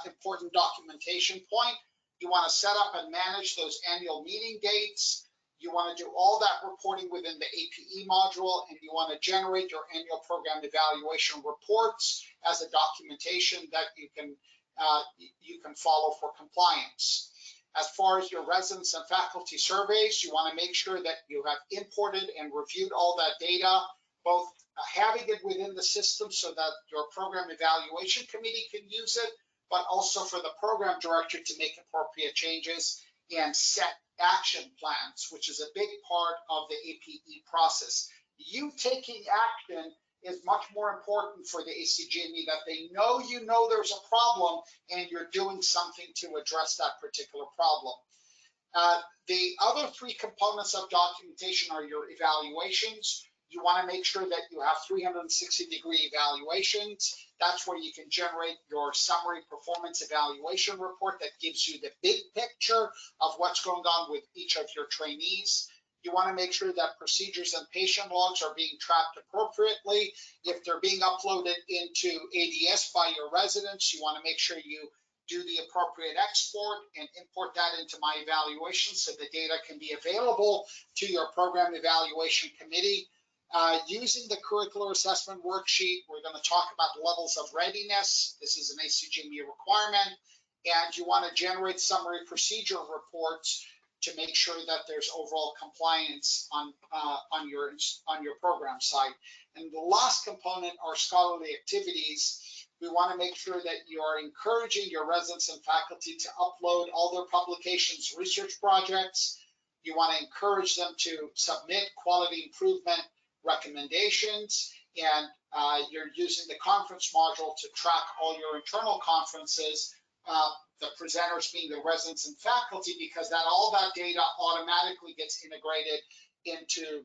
important documentation point. You want to set up and manage those annual meeting dates. You want to do all that reporting within the APE module, and you want to generate your annual program evaluation reports as a documentation that you can follow for compliance. As far as your residents and faculty surveys, you want to make sure that you have imported and reviewed all that data, both having it within the system so that your program evaluation committee can use it, but also for the program director to make appropriate changes and set action plans, which is a big part of the APE process. You taking action is much more important for the ACGME, that they know you know there's a problem and you're doing something to address that particular problem. The other three components of documentation are your evaluations. You want to make sure that you have 360-degree evaluations. That's where you can generate your summary performance evaluation report that gives you the big picture of what's going on with each of your trainees. You want to make sure that procedures and patient logs are being tracked appropriately. If they're being uploaded into ADS by your residents, you want to make sure you do the appropriate export and import that into My Evaluation so the data can be available to your program evaluation committee. Using the curricular assessment worksheet, we're going to talk about levels of readiness. This is an ACGME requirement, and you want to generate summary procedure reports to make sure that there's overall compliance on your program side. And the last component are scholarly activities. We want to make sure that you are encouraging your residents and faculty to upload all their publications, research projects. You want to encourage them to submit quality improvement recommendations, and you're using the conference module to track all your internal conferences, the presenters being the residents and faculty, because all that data automatically gets integrated into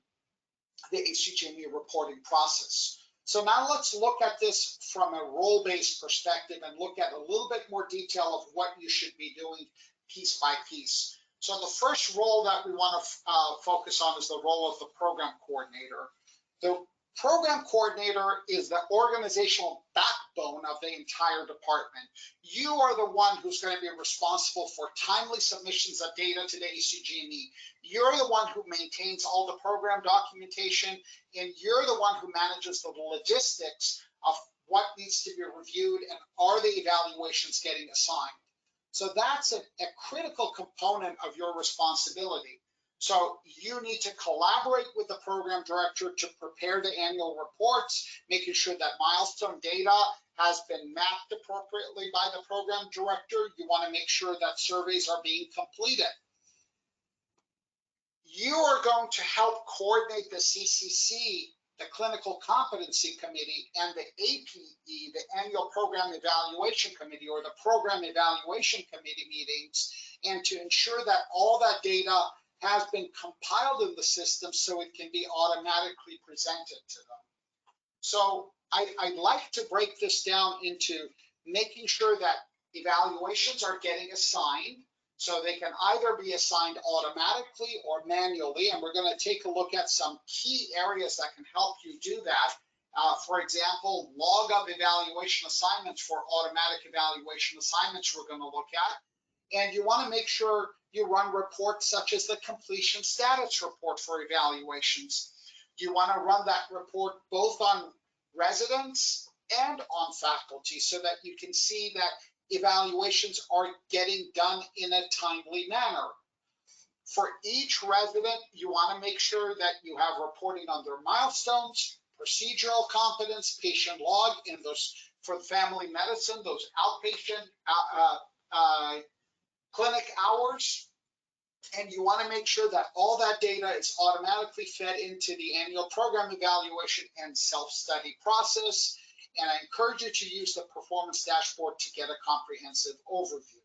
the ACGME reporting process. So now let's look at this from a role-based perspective and look at a little bit more detail of what you should be doing piece by piece. So the first role that we want to focus on is the role of the program coordinator. The program coordinator is the organizational backbone of the entire department. You are the one who's going to be responsible for timely submissions of data to the ACGME. You're the one who maintains all the program documentation, and you're the one who manages the logistics of what needs to be reviewed and are the evaluations getting assigned. So that's a critical component of your responsibility. So you need to collaborate with the program director to prepare the annual reports, making sure that milestone data has been mapped appropriately by the program director. You want to make sure that surveys are being completed. You are going to help coordinate the CCC, the Clinical Competency Committee, and the APE, the Annual Program Evaluation Committee, or the Program Evaluation Committee meetings, and to ensure that all that data has been compiled in the system so it can be automatically presented to them. So I'd like to break this down into making sure that evaluations are getting assigned, so they can either be assigned automatically or manually, and we're going to take a look at some key areas that can help you do that. For example, log of evaluation assignments for automatic evaluation assignments we're going to look at. And you want to make sure you run reports such as the completion status report for evaluations. You want to run that report both on residents and on faculty so that you can see that evaluations are getting done in a timely manner. For each resident, you want to make sure that you have reporting on their milestones, procedural competence, patient log, and those for family medicine, those outpatient clinic hours. And you want to make sure that all that data is automatically fed into the annual program evaluation and self-study process. And I encourage you to use the performance dashboard to get a comprehensive overview.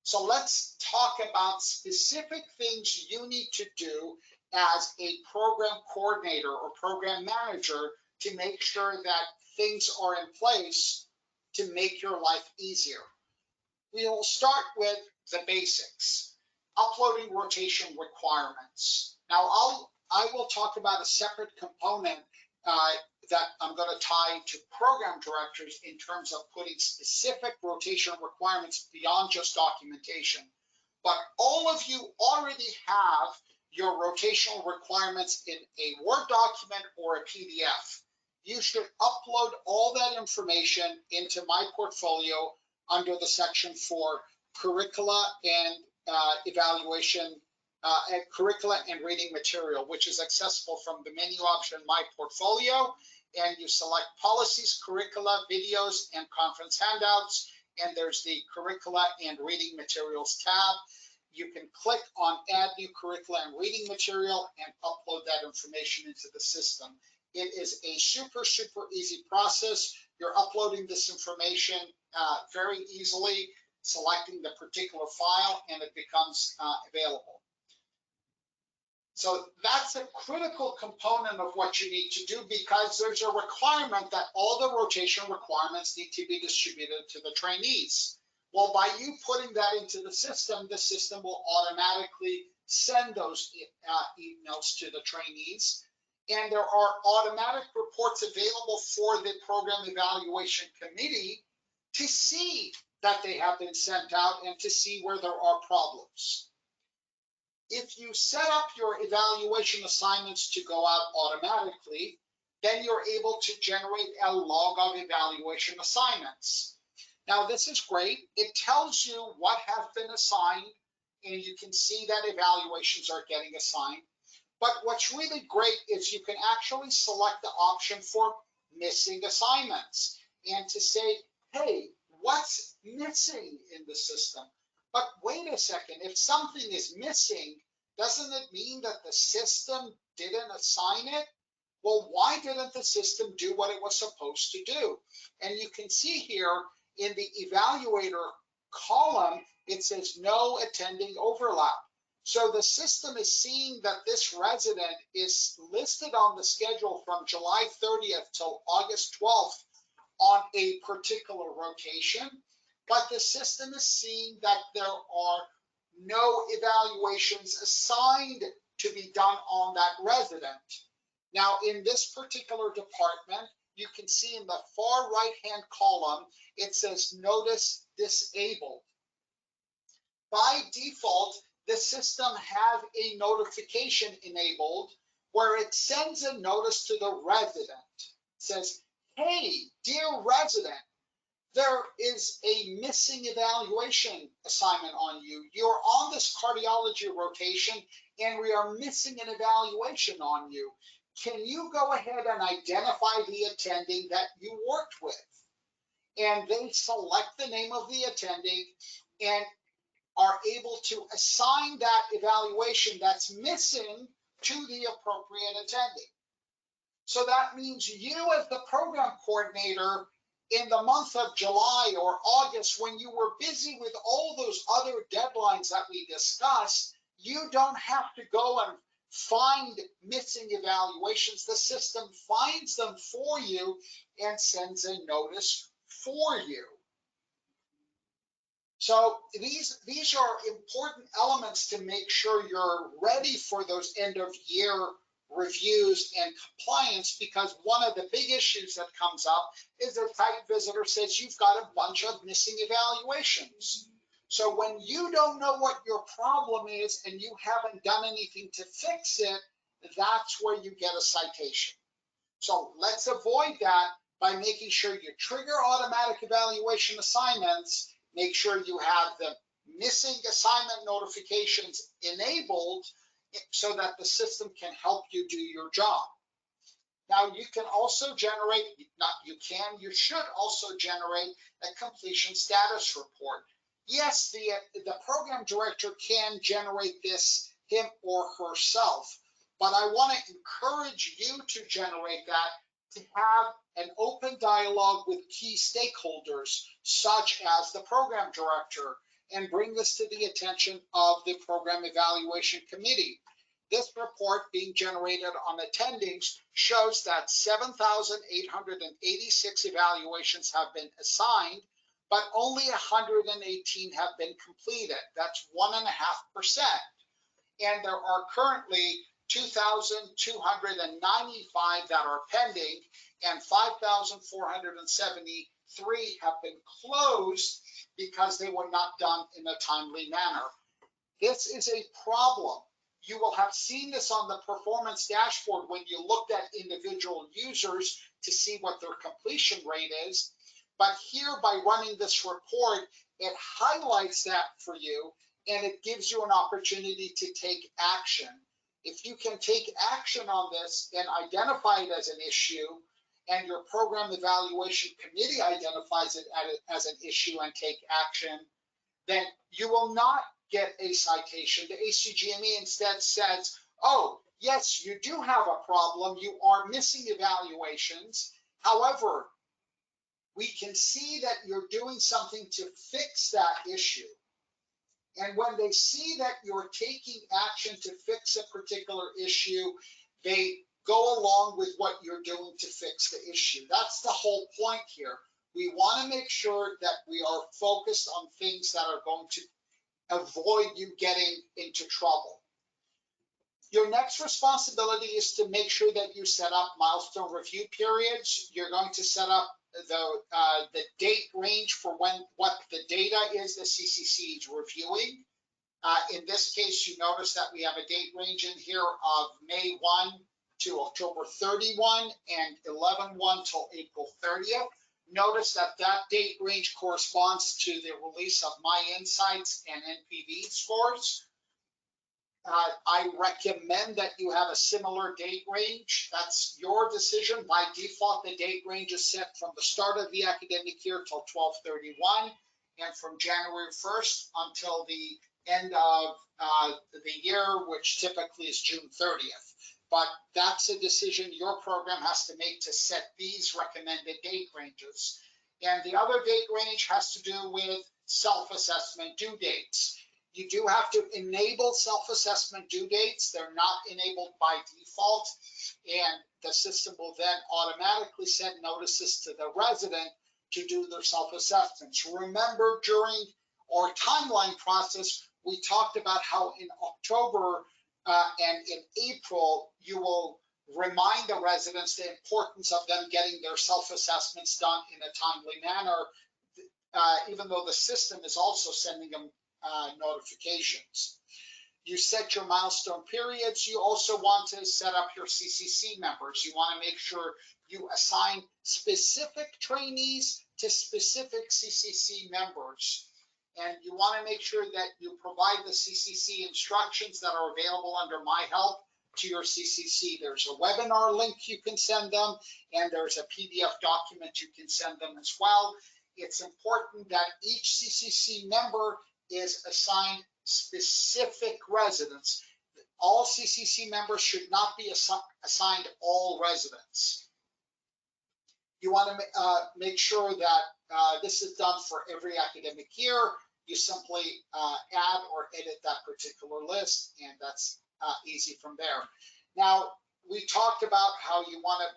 So let's talk about specific things you need to do as a program coordinator or program manager to make sure that things are in place to make your life easier. We will start with the basics. Uploading rotation requirements. Now, I will talk about a separate component that I'm going to tie to program directors in terms of putting specific rotation requirements beyond just documentation. But all of you already have your rotational requirements in a Word document or a PDF. You should upload all that information into my portfolio under the section for curricula and evaluation, curricula and reading material, which is accessible from the menu option My Portfolio, and you select policies, curricula, videos, and conference handouts, and there's the curricula and reading materials tab. You can click on add new curricula and reading material and upload that information into the system. It is a super easy process. You're uploading this information very easily, selecting the particular file, and it becomes available. So that's a critical component of what you need to do, because there's a requirement that all the rotation requirements need to be distributed to the trainees. Well, by you putting that into the system will automatically send those emails to the trainees. And there are automatic reports available for the program evaluation committee to see that they have been sent out and to see where there are problems. If you set up your evaluation assignments to go out automatically, then you're able to generate a log of evaluation assignments. Now, this is great. It tells you what has been assigned, and you can see that evaluations are getting assigned. But what's really great is you can actually select the option for missing assignments and to say, hey, what's missing in the system? But wait a second, if something is missing, doesn't it mean that the system didn't assign it? Well, why didn't the system do what it was supposed to do? And you can see here in the evaluator column, it says no attending overlap. So the system is seeing that this resident is listed on the schedule from July 30th till August 12th on a particular rotation, but the system is seeing that there are no evaluations assigned to be done on that resident. Now, in this particular department, you can see in the far right-hand column, it says notice disabled. By default, the system has a notification enabled where it sends a notice to the resident. It says, hey, dear resident, there is a missing evaluation assignment on you. You're on this cardiology rotation and we are missing an evaluation on you. Can you go ahead and identify the attending that you worked with? And they select the name of the attending and are able to assign that evaluation that's missing to the appropriate attending. So that means you as the program coordinator in the month of July or August, when you were busy with all those other deadlines that we discussed, you don't have to go and find missing evaluations. The system finds them for you and sends a notice for you. So these are important elements to make sure you're ready for those end of year reviews and compliance, because one of the big issues that comes up is a site visitor says you've got a bunch of missing evaluations. So when you don't know what your problem is and you haven't done anything to fix it, that's where you get a citation. So let's avoid that by making sure you trigger automatic evaluation assignments make sure you have the missing assignment notifications enabled so that the system can help you do your job. Now you can also generate, you should also generate a completion status report. Yes, the program director can generate this, him or herself, but I want to encourage you to generate that, to have an open dialogue with key stakeholders, such as the program director, and bring this to the attention of the program evaluation committee. This report being generated on attendings shows that 7,886 evaluations have been assigned, but only 118 have been completed. That's 1.5%. And there are currently 2,295 that are pending, and 5,473 have been closed because they were not done in a timely manner. This is a problem. You will have seen this on the performance dashboard when you looked at individual users to see what their completion rate is. But here, by running this report, it highlights that for you, and it gives you an opportunity to take action. If you can take action on this and identify it as an issue, and your program evaluation committee identifies it as an issue and take action, then you will not get a citation. The ACGME instead says, oh, yes, you do have a problem. You are missing evaluations. However, we can see that you're doing something to fix that issue. And when they see that you're taking action to fix a particular issue, they go along with what you're doing to fix the issue. That's the whole point here. We want to make sure that we are focused on things that are going to avoid you getting into trouble. Your next responsibility is to make sure that you set up milestone review periods. You're going to set up the date range for what the data is the CCC is reviewing. In this case, you notice that we have a date range in here of May 1 to October 31 and 11/1 till April 30th. Notice that that date range corresponds to the release of My Insights and NPV scores. I recommend that you have a similar date range. That's your decision. By default, the date range is set from the start of the academic year till 12/31, and from January 1st until the end of the year, which typically is June 30th. But that's a decision your program has to make to set these recommended date ranges. And the other date range has to do with self-assessment due dates. You do have to enable self-assessment due dates. They're not enabled by default, and the system will then automatically send notices to the resident to do their self-assessments. Remember, during our timeline process, we talked about how in October and in April, you will remind the residents the importance of them getting their self-assessments done in a timely manner, even though the system is also sending them notifications. You set your milestone periods. You also want to set up your CCC members. You want to make sure you assign specific trainees to specific CCC members. And you want to make sure that you provide the CCC instructions that are available under My Help to your CCC. There's a webinar link you can send them, and there's a PDF document you can send them as well. It's important that each CCC member is assigned specific residents. All CCC members should not be assigned all residents. You want to make sure that this is done for every academic year. You simply add or edit that particular list, and that's easy from there. Now, we talked about how you want to,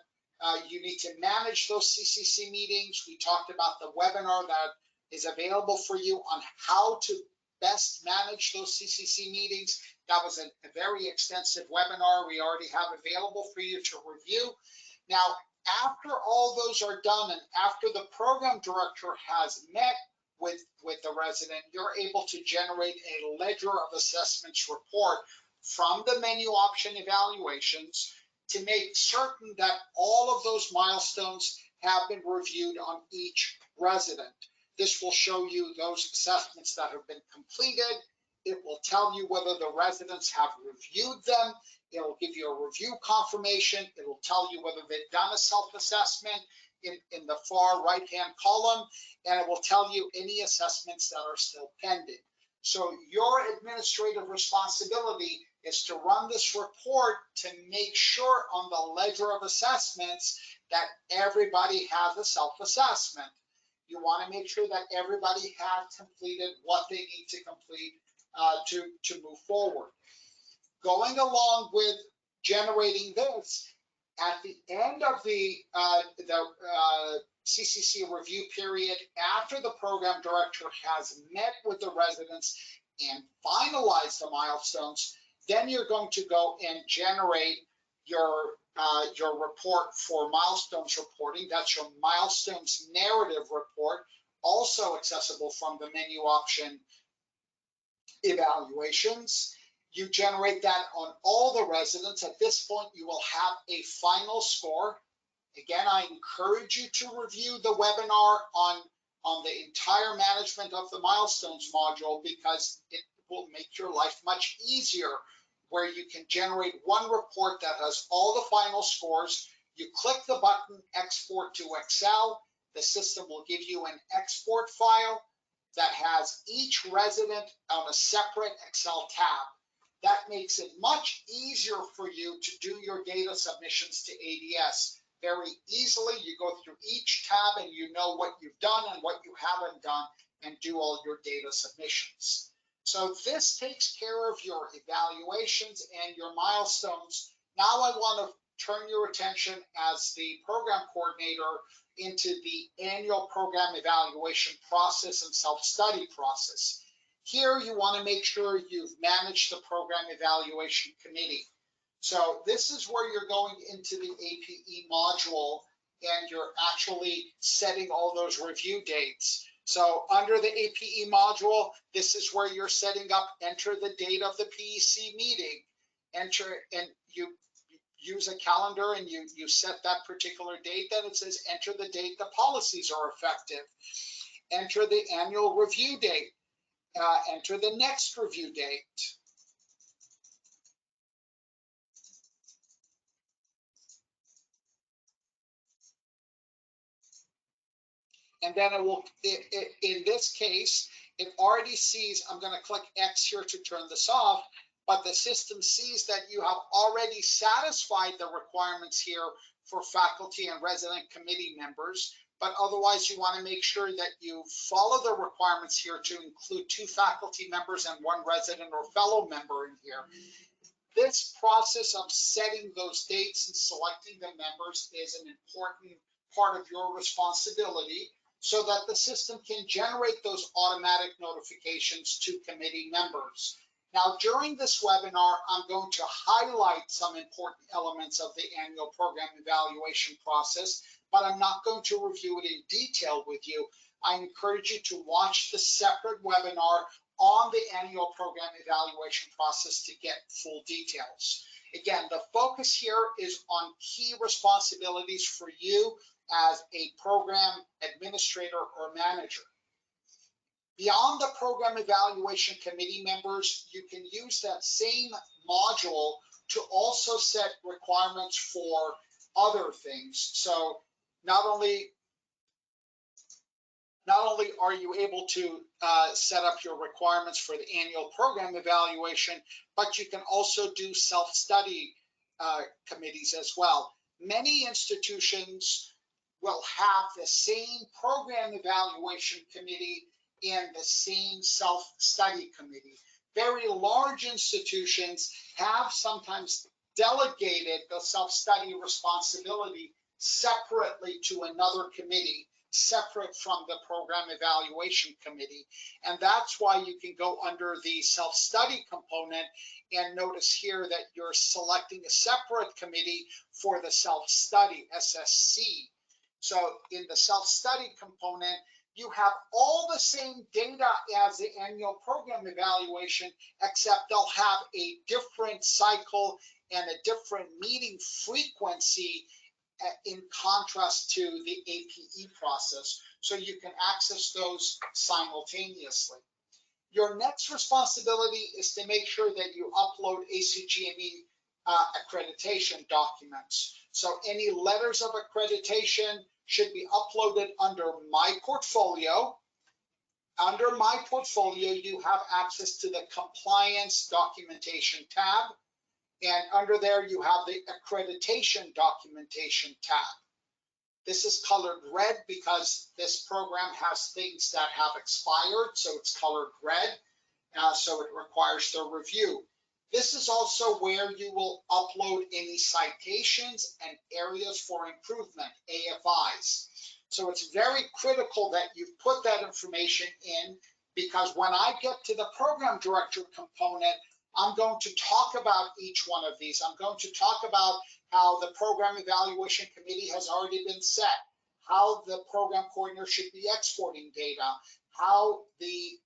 you need to manage those CCC meetings. We talked about the webinar that is available for you on how to best manage those CCC meetings. That was a very extensive webinar we already have available for you to review. Now, after all those are done and after the program director has met with the resident, you're able to generate a ledger of assessments report from the menu option evaluations to make certain that all of those milestones have been reviewed on each resident. This will show you those assessments that have been completed. It will tell you whether the residents have reviewed them. It'll give you a review confirmation. It'll tell you whether they've done a self-assessment in the far right-hand column, and it will tell you any assessments that are still pending. So your administrative responsibility is to run this report to make sure on the ledger of assessments that everybody has a self-assessment. You want to make sure that everybody has completed what they need to complete to move forward. Going along with generating this, at the end of the CCC review period, after the program director has met with the residents and finalized the milestones, then you're going to go and generate your report for milestones reporting. That's your milestones narrative report, also accessible from the menu option evaluations. You generate that on all the residents. At this point, you will have a final score. Again, I encourage you to review the webinar on the entire management of the milestones module, because it will make your life much easier, where you can generate one report that has all the final scores. You click the button Export to Excel. The system will give you an export file that has each resident on a separate Excel tab. That makes it much easier for you to do your data submissions to ADS. Very easily, you go through each tab and you know what you've done and what you haven't done, and do all your data submissions. So this takes care of your evaluations and your milestones. Now I want to turn your attention as the program coordinator into the annual program evaluation process and self-study process. Here you want to make sure you've managed the program evaluation committee. So this is where you're going into the APE module and you're actually setting all those review dates. So under the APE module, this is where you're setting up, enter the date of the PEC meeting, enter, and you use a calendar and you set that particular date. Then it says enter the date the policies are effective. Enter the annual review date. Enter the next review date. And then it will, in this case, it already sees, I'm going to click X here to turn this off, but the system sees that you have already satisfied the requirements here for faculty and resident committee members. But otherwise, you want to make sure that you follow the requirements here to include 2 faculty members and 1 resident or fellow member in here. This process of setting those dates and selecting the members is an important part of your responsibility, so that the system can generate those automatic notifications to committee members. Now, during this webinar, I'm going to highlight some important elements of the annual program evaluation process, but I'm not going to review it in detail with you. I encourage you to watch the separate webinar on the annual program evaluation process to get full details. Again, the focus here is on key responsibilities for you as a program administrator or manager. Beyond the program evaluation committee members, you can use that same module to also set requirements for other things. So not only are you able to set up your requirements for the annual program evaluation, but you can also do self-study committees as well. Many institutions will have the same program evaluation committee and the same self-study committee. Very large institutions have sometimes delegated the self-study responsibility separately to another committee, separate from the program evaluation committee. And that's why you can go under the self-study component and notice here that you're selecting a separate committee for the self-study, SSC. So in the self-study component, you have all the same data as the annual program evaluation, except they'll have a different cycle and a different meeting frequency in contrast to the APE process, so you can access those simultaneously. Your next responsibility is to make sure that you upload ACGME accreditation documents. So any letters of accreditation should be uploaded under My Portfolio. Under My Portfolio, you have access to the Compliance Documentation tab. And under there, you have the Accreditation Documentation tab. This is colored red because this program has things that have expired, so it's colored red, so it requires the review. This is also where you will upload any citations and areas for improvement, AFIs. So it's very critical that you put that information in, because when I get to the program director component, I'm going to talk about each one of these. I'm going to talk about how the program evaluation committee has already been set, how the program coordinator should be exporting data, how the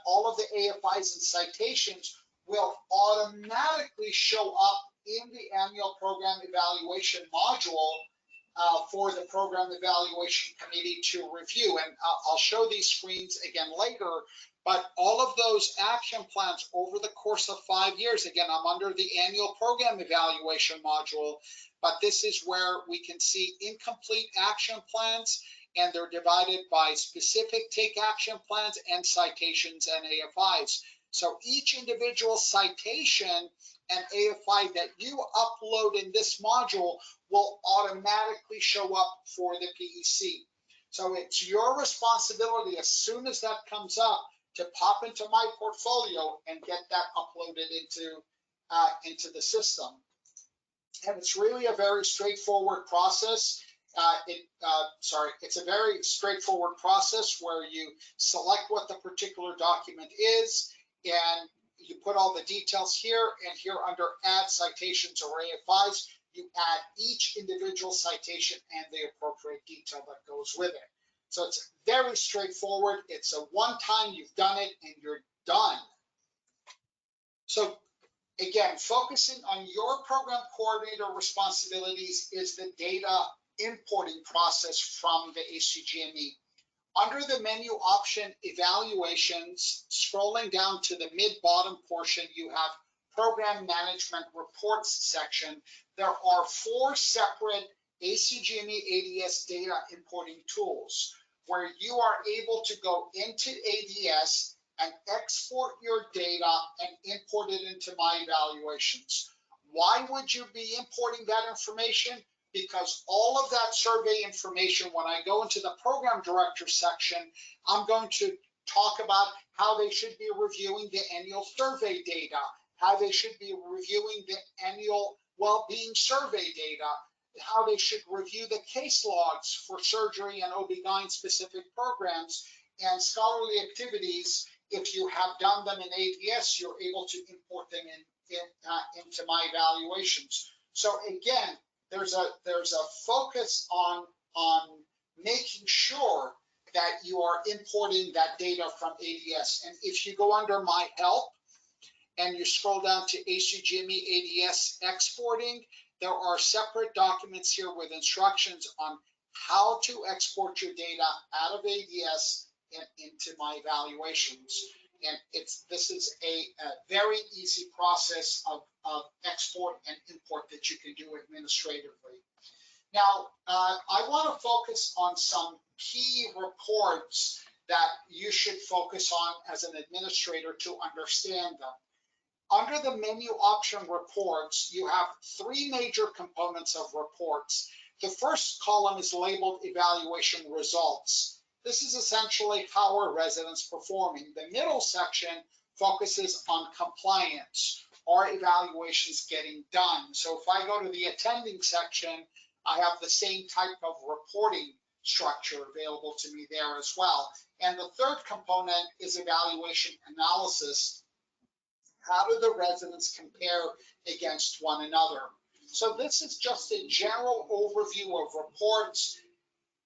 all of the AFIs and citations will automatically show up in the annual program evaluation module for the program evaluation committee to review. And I'll show these screens again later, but all of those action plans over the course of 5 years, again, I'm under the annual program evaluation module, but this is where we can see incomplete action plans, and they're divided by specific take action plans and citations and AFIs. So each individual citation and AFI that you upload in this module will automatically show up for the PEC. So it's your responsibility, as soon as that comes up, to pop into My Portfolio and get that uploaded into the system. And it's really a very straightforward process. It's a very straightforward process where you select what the particular document is, and you put all the details here, and here under Add Citations or AFIs, you add each individual citation and the appropriate detail that goes with it. So it's very straightforward. It's a one-time, you've done it, and you're done. So again, focusing on your program coordinator responsibilities is the data importing process from the ACGME. Under the menu option Evaluations, scrolling down to the mid-bottom portion, you have Program Management Reports section. There are 4 separate ACGME ADS data importing tools where you are able to go into ADS and export your data and import it into My Evaluations. Why would you be importing that information? Because all of that survey information, when I go into the program director section, I'm going to talk about how they should be reviewing the annual survey data, how they should be reviewing the annual well-being survey data, how they should review the case logs for surgery and OB-GYN specific programs and scholarly activities. If you have done them in ADS, you're able to import them into My Evaluations. So again, there's a focus on making sure that you are importing that data from ADS. And if you go under My Help and you scroll down to ACGME ADS exporting, there are separate documents here with instructions on how to export your data out of ADS and into My Evaluations. And this is a very easy process of export and import that you can do administratively. Now, I want to focus on some key reports that you should focus on as an administrator to understand them. Under the menu option Reports, you have 3 major components of reports. The first column is labeled Evaluation Results. This is essentially how are residents performing. The middle section focuses on compliance. Are evaluations getting done? So if I go to the attending section, I have the same type of reporting structure available to me there as well. And the third component is evaluation analysis. How do the residents compare against one another? So this is just a general overview of reports.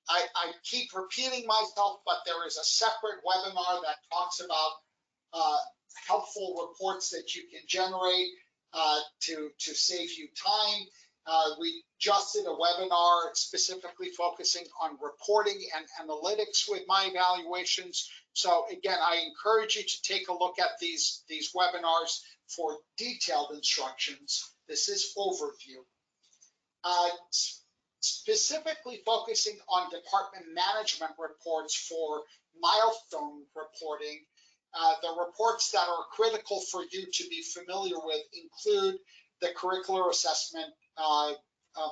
I keep repeating myself, but there is a separate webinar that talks about helpful reports that you can generate to save you time. We just did a webinar specifically focusing on reporting and analytics with my evaluations. So again, I encourage you to take a look at these webinars for detailed instructions. This is overview. Specifically focusing on department management reports for milestone reporting. The reports that are critical for you to be familiar with include the curricular assessment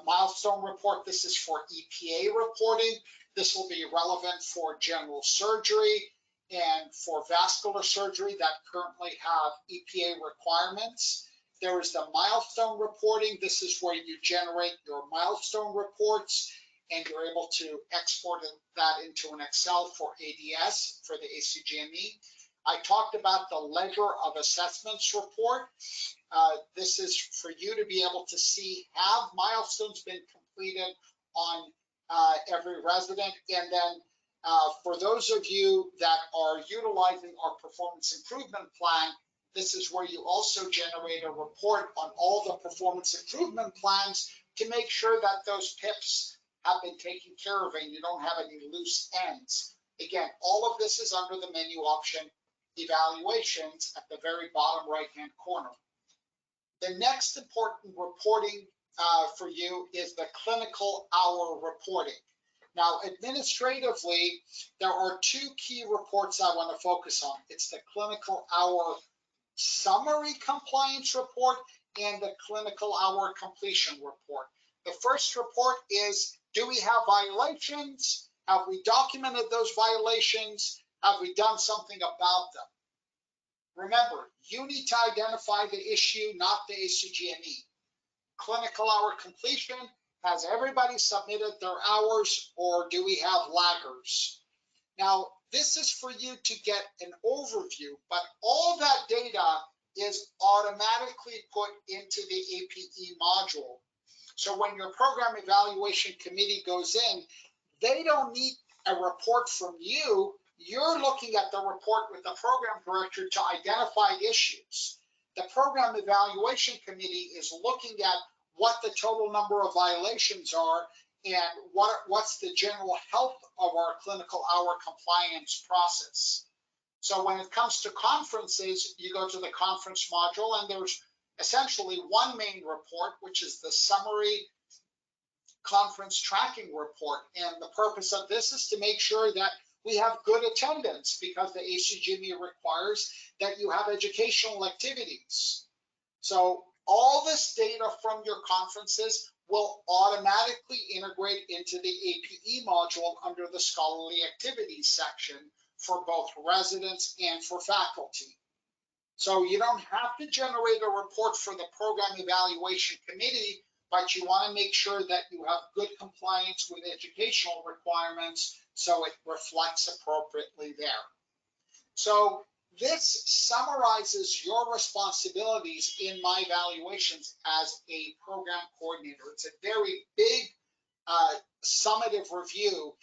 milestone report. This is for EPA reporting. This will be relevant for general surgery and for vascular surgery that currently have EPA requirements. There is the milestone reporting. This is where you generate your milestone reports and you're able to export that into an Excel for ADS, for the ACGME. I talked about the ledger of assessments report. This is for you to be able to see, have milestones been completed on every resident? And then for those of you that are utilizing our performance improvement plan, this is where you also generate a report on all the performance improvement plans to make sure that those PIPs have been taken care of and you don't have any loose ends. Again, all of this is under the menu option evaluations at the very bottom right-hand corner. The next important reporting for you is the clinical hour reporting. Now, administratively, there are two key reports I want to focus on. It's the clinical hour summary compliance report and the clinical hour completion report. The first report is, do we have violations? Have we documented those violations? Have we done something about them? Remember, you need to identify the issue, not the ACGME. Clinical hour completion, has everybody submitted their hours or do we have laggers? Now, this is for you to get an overview, but all that data is automatically put into the APE module. So when your program evaluation committee goes in, they don't need a report from you. You're looking at the report with the program director to identify issues. The program evaluation committee is looking at what the total number of violations are and what's the general health of our clinical hour compliance process. So when it comes to conferences, you go to the conference module and there's essentially one main report, which is the summary conference tracking report. And the purpose of this is to make sure that we have good attendance because the ACGME requires that you have educational activities. So all this data from your conferences will automatically integrate into the APE module under the scholarly activities section for both residents and for faculty. So you don't have to generate a report for the program evaluation committee, but you want to make sure that you have good compliance with educational requirements so it reflects appropriately there. So this summarizes your responsibilities in my evaluations as a program coordinator. It's a very big summative review.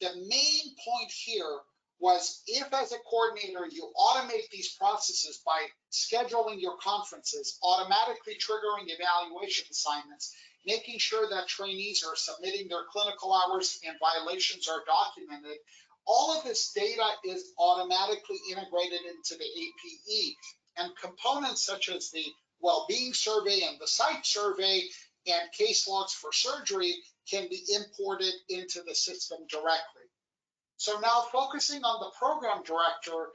The main point here was if as a coordinator you automate these processes by scheduling your conferences, automatically triggering evaluation assignments, making sure that trainees are submitting their clinical hours and violations are documented, all of this data is automatically integrated into the APE, and components such as the well-being survey and the site survey and case logs for surgery can be imported into the system directly. So now focusing on the program director,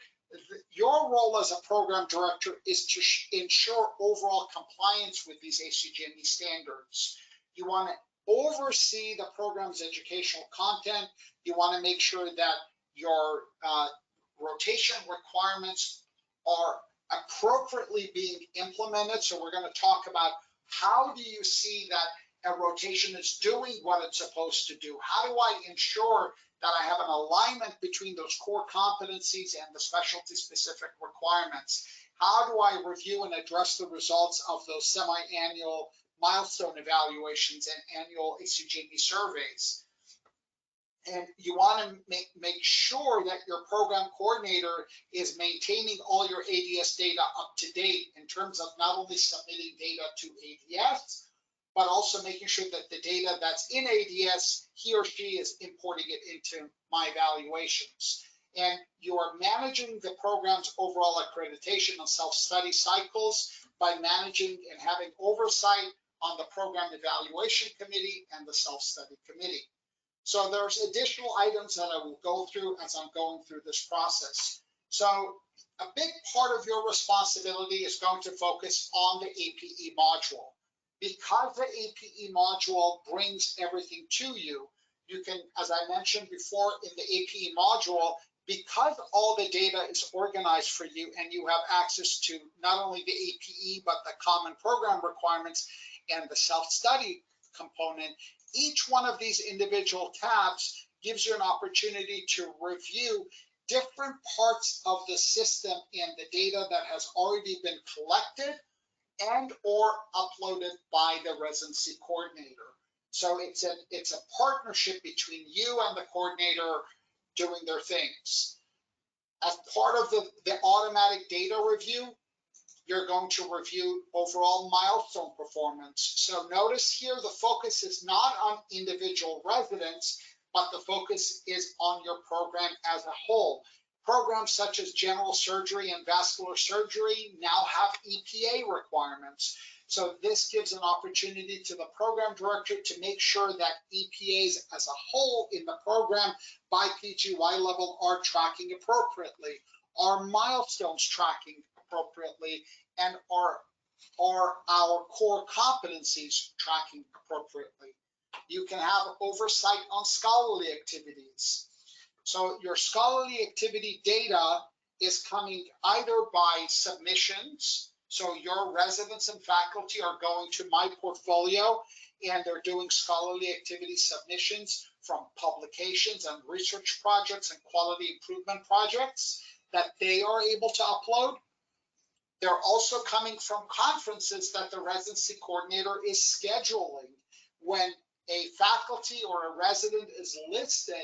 your role as a program director is to ensure overall compliance with these ACGME standards. You want to oversee the program's educational content. You want to make sure that your rotation requirements are appropriately being implemented. So we're going to talk about how do you see that a rotation is doing what it's supposed to do? How do I ensure that I have an alignment between those core competencies and the specialty specific requirements? How do I review and address the results of those semi-annual milestone evaluations and annual ACGME surveys? And you want to make sure that your program coordinator is maintaining all your ADS data up to date in terms of not only submitting data to ADS, but also making sure that the data that's in ADS, he or she is importing it into my evaluations. And you are managing the program's overall accreditation and self-study cycles by managing and having oversight on the program evaluation committee and the self-study committee. So there's additional items that I will go through as I'm going through this process. So a big part of your responsibility is going to focus on the APE module. Because the APE module brings everything to you, you can, as I mentioned before in the APE module, because all the data is organized for you and you have access to not only the APE, but the common program requirements and the self-study component, each one of these individual tabs gives you an opportunity to review different parts of the system and the data that has already been collected and or uploaded by the residency coordinator. So it's a partnership between you and the coordinator doing their things. As part of the automatic data review, you're going to review overall milestone performance. So notice here the focus is not on individual residents, but the focus is on your program as a whole. Programs such as general surgery and vascular surgery now have EPA requirements. So this gives an opportunity to the program director to make sure that EPAs as a whole in the program by PGY level are tracking appropriately. Are milestones tracking appropriately, and are our core competencies tracking appropriately? You can have oversight on scholarly activities. So your scholarly activity data is coming either by submissions, so your residents and faculty are going to my portfolio and they're doing scholarly activity submissions from publications and research projects and quality improvement projects that they are able to upload. They're also coming from conferences that the residency coordinator is scheduling. When a faculty or a resident is listed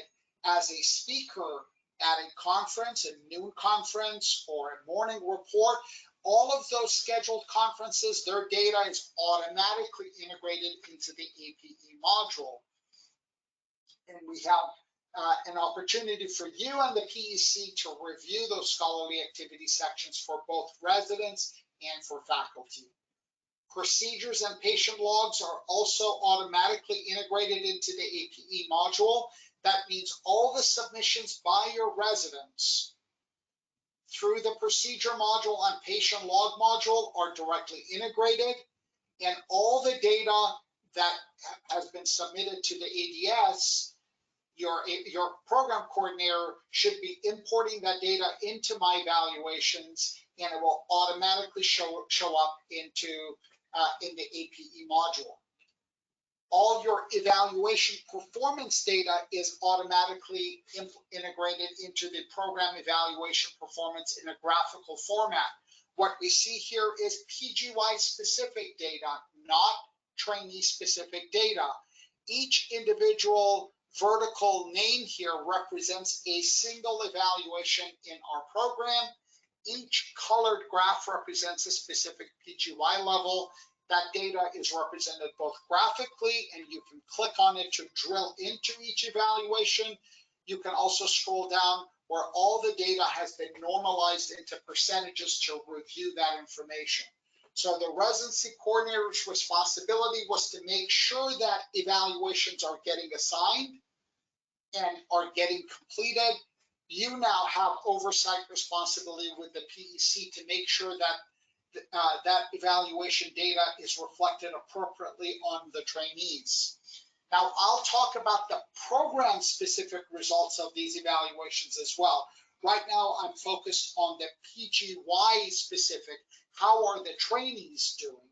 as a speaker at a conference, a noon conference, or a morning report, all of those scheduled conferences, their data is automatically integrated into the APE module. And we have an opportunity for you and the PEC to review those scholarly activity sections for both residents and for faculty. Procedures and patient logs are also automatically integrated into the APE module. That means all the submissions by your residents through the procedure module and patient log module are directly integrated, and all the data that has been submitted to the ADS, your program coordinator should be importing that data into my evaluations, and it will automatically show up into in the APE module. All your evaluation performance data is automatically integrated into the program evaluation performance in a graphical format. What we see here is PGY specific data, not trainee specific data. Each individual vertical name here represents a single evaluation in our program. Each colored graph represents a specific PGY level. That data is represented both graphically, and you can click on it to drill into each evaluation. You can also scroll down where all the data has been normalized into percentages to review that information. So the residency coordinator's responsibility was to make sure that evaluations are getting assigned and are getting completed. You now have oversight responsibility with the PEC to make sure that that evaluation data is reflected appropriately on the trainees. Now, I'll talk about the program-specific results of these evaluations as well. Right now, I'm focused on the PGY-specific. How are the trainees doing?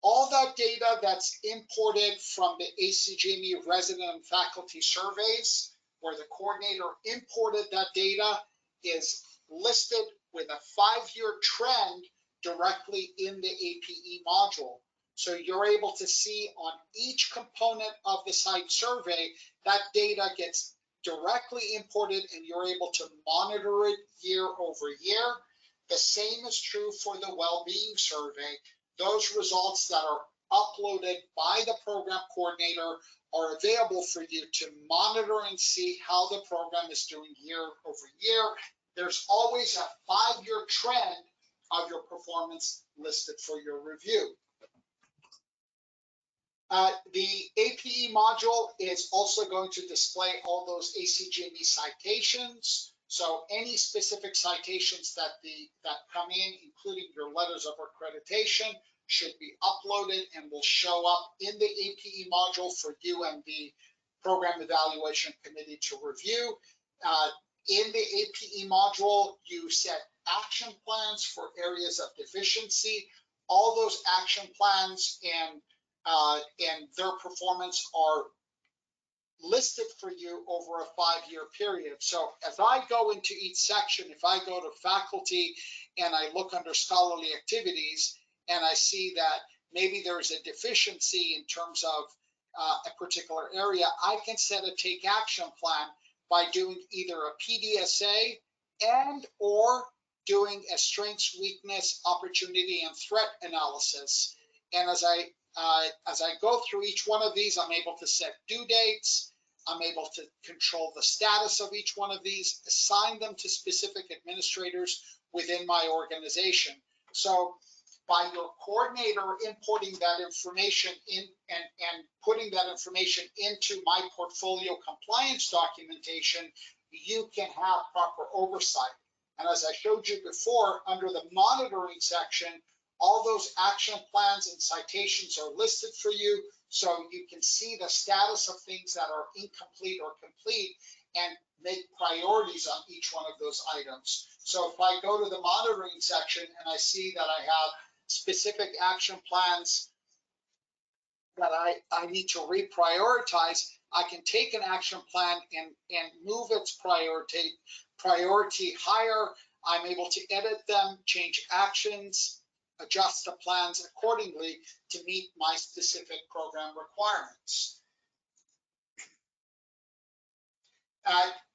All that data that's imported from the ACGME resident and faculty surveys, where the coordinator imported that data, is listed with a 5-year trend directly in the APE module. So you're able to see on each component of the site survey, that data gets directly imported and you're able to monitor it year over year. The same is true for the well-being survey. Those results that are uploaded by the program coordinator are available for you to monitor and see how the program is doing year over year. There's always a 5-year trend of your performance listed for your review. The APE module is also going to display all those ACGME citations. So any specific citations that come in, including your letters of accreditation, should be uploaded and will show up in the APE module for you and the Program Evaluation Committee to review. In the APE module, you set action plans for areas of deficiency. All those action plans and their performance are listed for you over a 5-year period. So as I go into each section, if I go to faculty and I look under scholarly activities and I see that maybe there's a deficiency in terms of a particular area, I can set a take action plan by doing either a PDSA and or doing a strengths, weakness, opportunity, and threat analysis. And as I go through each one of these, I'm able to set due dates. I'm able to control the status of each one of these, assign them to specific administrators within my organization. So by your coordinator importing that information in and putting that information into my portfolio compliance documentation, you can have proper oversight. And as I showed you before, under the monitoring section, all those action plans and citations are listed for you, so you can see the status of things that are incomplete or complete and make priorities on each one of those items. So if I go to the monitoring section and I see that I have specific action plans that I need to reprioritize, I can take an action plan and move its priority higher. I'm able to edit them, change actions, adjust the plans accordingly to meet my specific program requirements.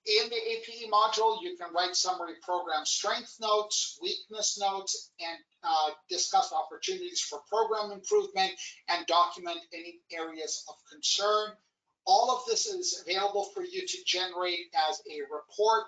In the APE module, you can write summary program strength notes, weakness notes, and discuss opportunities for program improvement and document any areas of concern. All of this is available for you to generate as a report.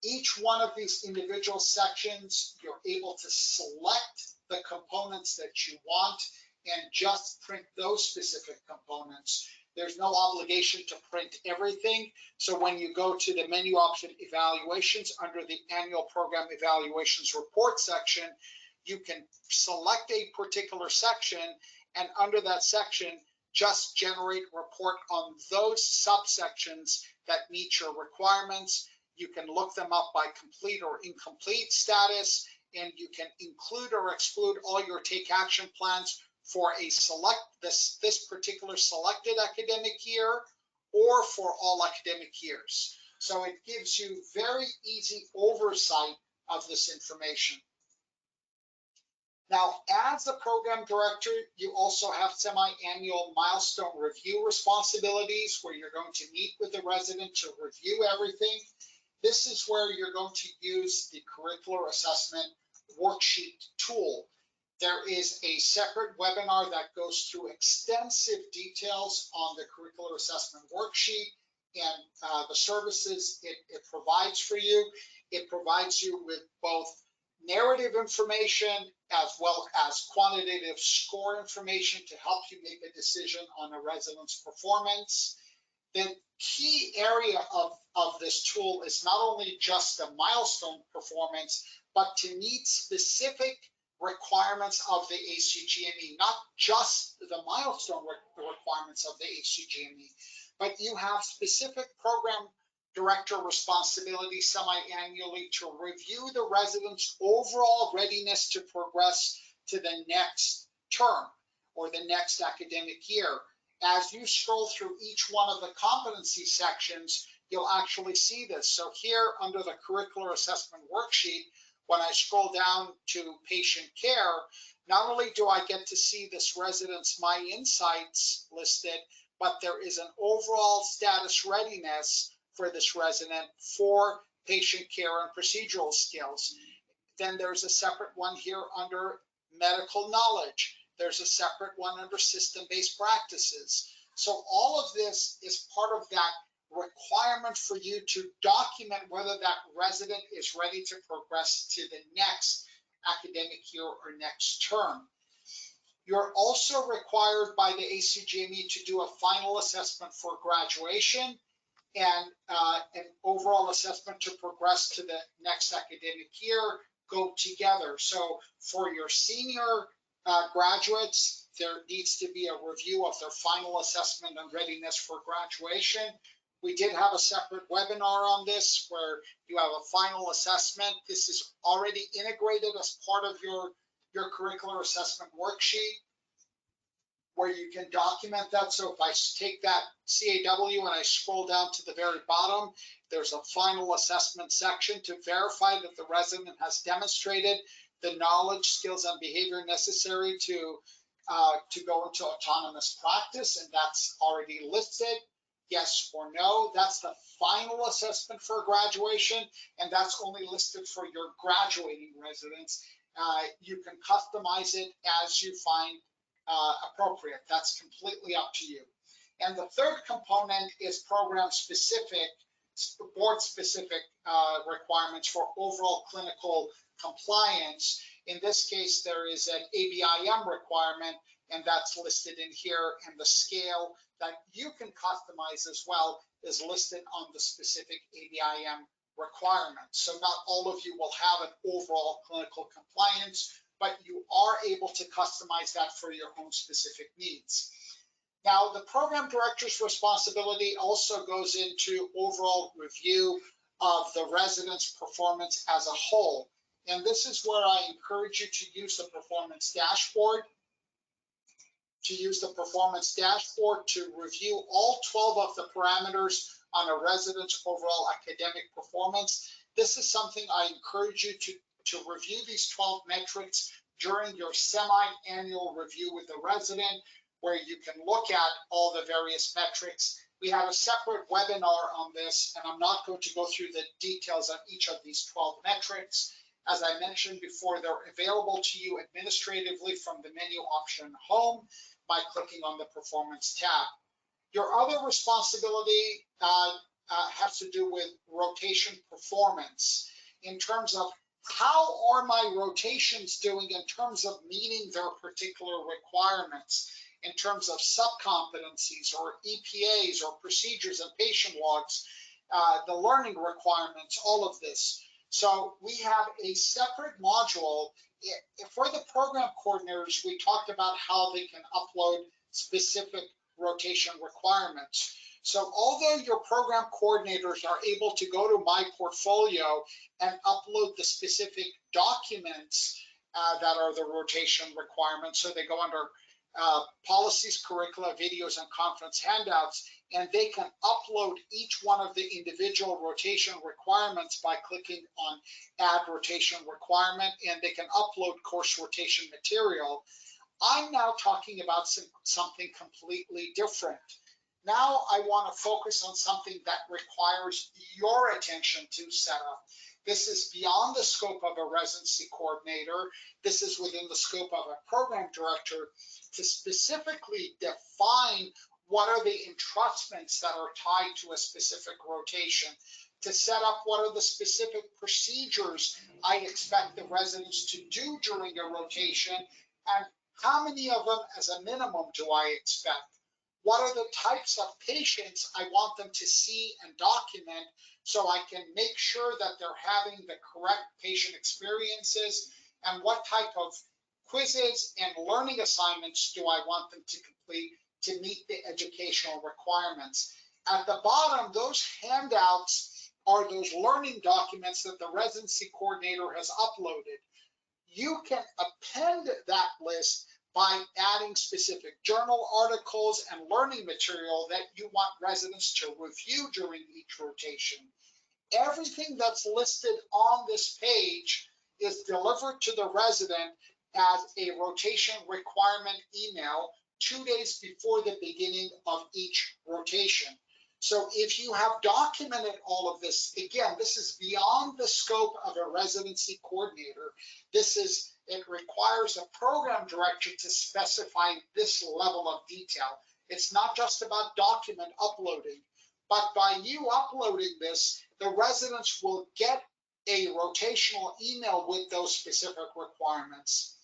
Each one of these individual sections, you're able to select the components that you want and just print those specific components. There's no obligation to print everything. So when you go to the menu option evaluations under the annual program evaluations report section, you can select a particular section, and under that section, just generate a report on those subsections that meet your requirements. You can look them up by complete or incomplete status, and you can include or exclude all your take action plans for a this particular selected academic year or for all academic years. So it gives you very easy oversight of this information. Now, as the program director, you also have semi-annual milestone review responsibilities where you're going to meet with the resident to review everything. This is where you're going to use the curricular assessment worksheet tool. There is a separate webinar that goes through extensive details on the curricular assessment worksheet and the services it provides for you. It provides you with both narrative information as well as quantitative score information to help you make a decision on a resident's performance. The key area of this tool is not only just the milestone performance, but to meet specific requirements of the ACGME, not just the milestone requirements of the ACGME, but you have specific program director responsibility semi-annually to review the resident's overall readiness to progress to the next term or the next academic year. As you scroll through each one of the competency sections, you'll actually see this. So here under the curricular assessment worksheet, when I scroll down to patient care, not only do I get to see this resident's My Insights listed, but there is an overall status readiness for this resident for patient care and procedural skills. Then there's a separate one here under medical knowledge. There's a separate one under system-based practices. So all of this is part of that requirement for you to document whether that resident is ready to progress to the next academic year or next term. You're also required by the ACGME to do a final assessment for graduation and an overall assessment to progress to the next academic year go together. So for your senior graduates, there needs to be a review of their final assessment and readiness for graduation. We did have a separate webinar on this where you have a final assessment. This is already integrated as part of your curricular assessment worksheet where you can document that. So if I take that CAW and I scroll down to the very bottom, there's a final assessment section to verify that the resident has demonstrated the knowledge, skills, and behavior necessary to go into autonomous practice, and that's already listed. Yes or no. That's the final assessment for graduation, and that's only listed for your graduating residents. You can customize it as you find appropriate. That's completely up to you. And the third component is program-specific, board-specific requirements for overall clinical compliance. In this case, there is an ABIM requirement, and that's listed in here, and the scale that you can customize as well is listed on the specific ABIM requirements. So not all of you will have an overall clinical compliance, but you are able to customize that for your own specific needs. Now, the program director's responsibility also goes into overall review of the resident's performance as a whole. And this is where I encourage you to use the performance dashboard, to review all 12 of the parameters on a resident's overall academic performance. This is something I encourage you to review these 12 metrics during your semi-annual review with the resident, where you can look at all the various metrics. We have a separate webinar on this, and I'm not going to go through the details of each of these 12 metrics. As I mentioned before, they're available to you administratively from the menu option home by clicking on the performance tab. Your other responsibility has to do with rotation performance in terms of how are my rotations doing in terms of meeting their particular requirements, in terms of sub-competencies or EPAs or procedures and patient logs, the learning requirements, all of this. So we have a separate module. For the program coordinators, we talked about how they can upload specific rotation requirements. So although your program coordinators are able to go to My Portfolio and upload the specific documents that are the rotation requirements, so they go under policies, curricula, videos, and conference handouts, and they can upload each one of the individual rotation requirements by clicking on Add Rotation Requirement, and they can upload course rotation material. I'm now talking about something completely different. Now I want to focus on something that requires your attention to set up. This is beyond the scope of a residency coordinator. This is within the scope of a program director to specifically define what are the entrustments that are tied to a specific rotation, to set up what are the specific procedures I expect the residents to do during a rotation, and how many of them as a minimum do I expect? What are the types of patients I want them to see and document so I can make sure that they're having the correct patient experiences, and what type of quizzes and learning assignments do I want them to complete to meet the educational requirements. At the bottom, those handouts are those learning documents that the residency coordinator has uploaded. You can append that list by adding specific journal articles and learning material that you want residents to review during each rotation. Everything that's listed on this page is delivered to the resident as a rotation requirement email 2 days before the beginning of each rotation. So if you have documented all of this, again, this is beyond the scope of a residency coordinator. This is it requires a program director to specify this level of detail. It's not just about document uploading, but by you uploading this, the residents will get a rotational email with those specific requirements.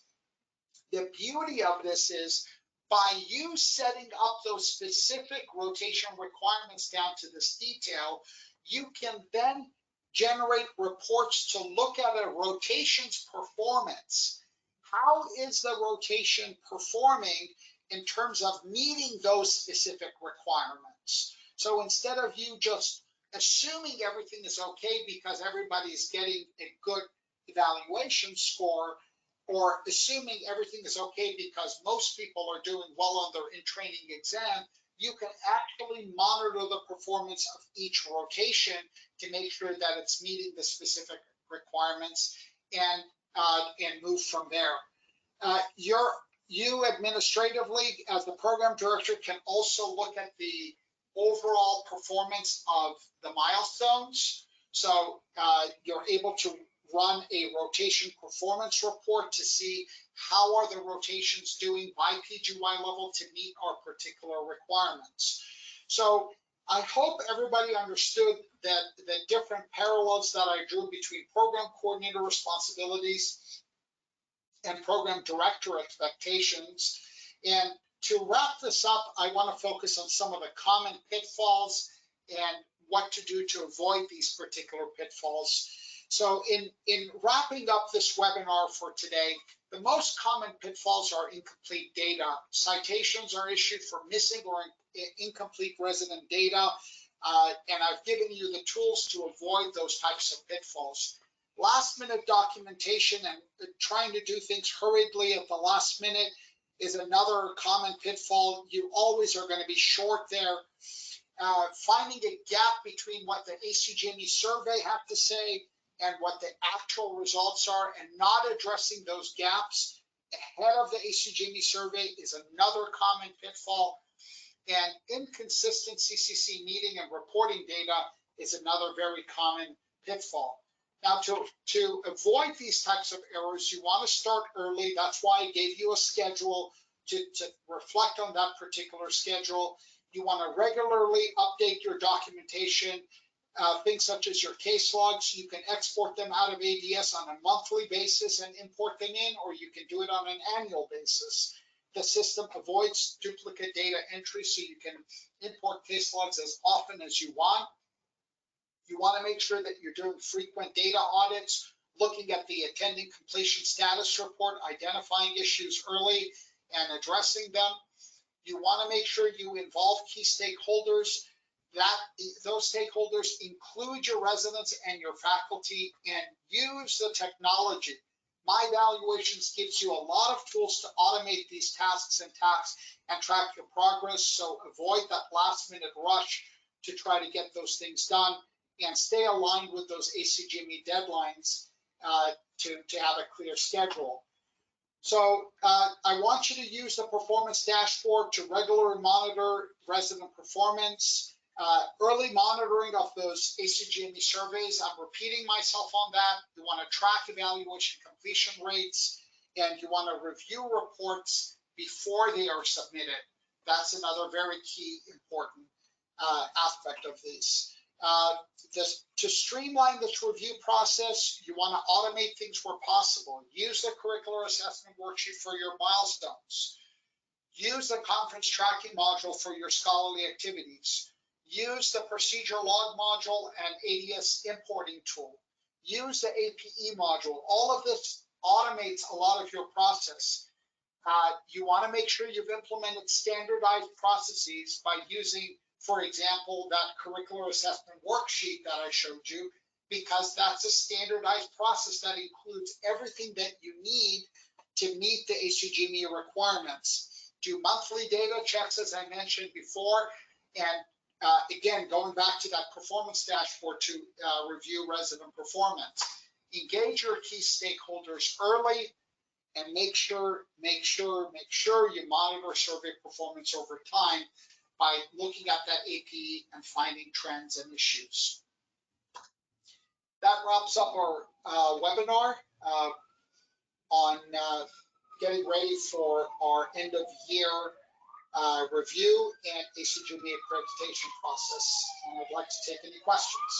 The beauty of this is by you setting up those specific rotation requirements down to this detail, you can then generate reports to look at a rotation's performance. How is the rotation performing in terms of meeting those specific requirements? So instead of you just assuming everything is okay because everybody's getting a good evaluation score, or assuming everything is okay because most people are doing well on their in-training exam, you can actually monitor the performance of each rotation to make sure that it's meeting the specific requirements and move from there. You administratively, as the program director, can also look at the overall performance of the milestones. So you're able to run a rotation performance report to see how are the rotations doing by PGY level to meet our particular requirements. So I hope everybody understood that the different parallels that I drew between program coordinator responsibilities and program director expectations. And to wrap this up, I want to focus on some of the common pitfalls and what to do to avoid these particular pitfalls. So in wrapping up this webinar for today, the most common pitfalls are incomplete data. Citations are issued for missing or incomplete resident data, and I've given you the tools to avoid those types of pitfalls. Last minute documentation and trying to do things hurriedly at the last minute is another common pitfall. You always are going to be short there. Finding a gap between what the ACGME survey have to say and what the actual results are, and not addressing those gaps ahead of the ACGME survey is another common pitfall. And inconsistent CCC meeting and reporting data is another very common pitfall. Now, to avoid these types of errors, you want to start early. That's why I gave you a schedule to reflect on that particular schedule. You want to regularly update your documentation. Things such as your case logs, you can export them out of ADS on a monthly basis and import them in, or you can do it on an annual basis. The system avoids duplicate data entry, so you can import case logs as often as you want. You want to make sure that you're doing frequent data audits, looking at the attending completion status report, identifying issues early and addressing them. You want to make sure you involve key stakeholders. Those stakeholders include your residents and your faculty, and use the technology. My Evaluations gives you a lot of tools to automate these tasks and track your progress. So avoid that last minute rush to try to get those things done, and stay aligned with those ACGME deadlines to have a clear schedule. So I want you to use the performance dashboard to regularly monitor resident performance. Early monitoring of those ACGME surveys, I'm repeating myself on that. You want to track evaluation completion rates, and you want to review reports before they are submitted. That's another very key important aspect of this. To streamline this review process, you want to automate things where possible. Use the curricular assessment worksheet for your milestones. Use the conference tracking module for your scholarly activities. Use the procedure log module and ADS importing tool. Use the APE module. All of this automates a lot of your process. You want to make sure you've implemented standardized processes by using, for example, that curricular assessment worksheet that I showed you, because that's a standardized process that includes everything that you need to meet the ACGME requirements. Do monthly data checks, as I mentioned before, and again, going back to that performance dashboard to review resident performance. Engage your key stakeholders early, and make sure you monitor survey performance over time by looking at that APE and finding trends and issues. That wraps up our webinar. on getting ready for our end of year review and ACGME accreditation process. And I'd like to take any questions.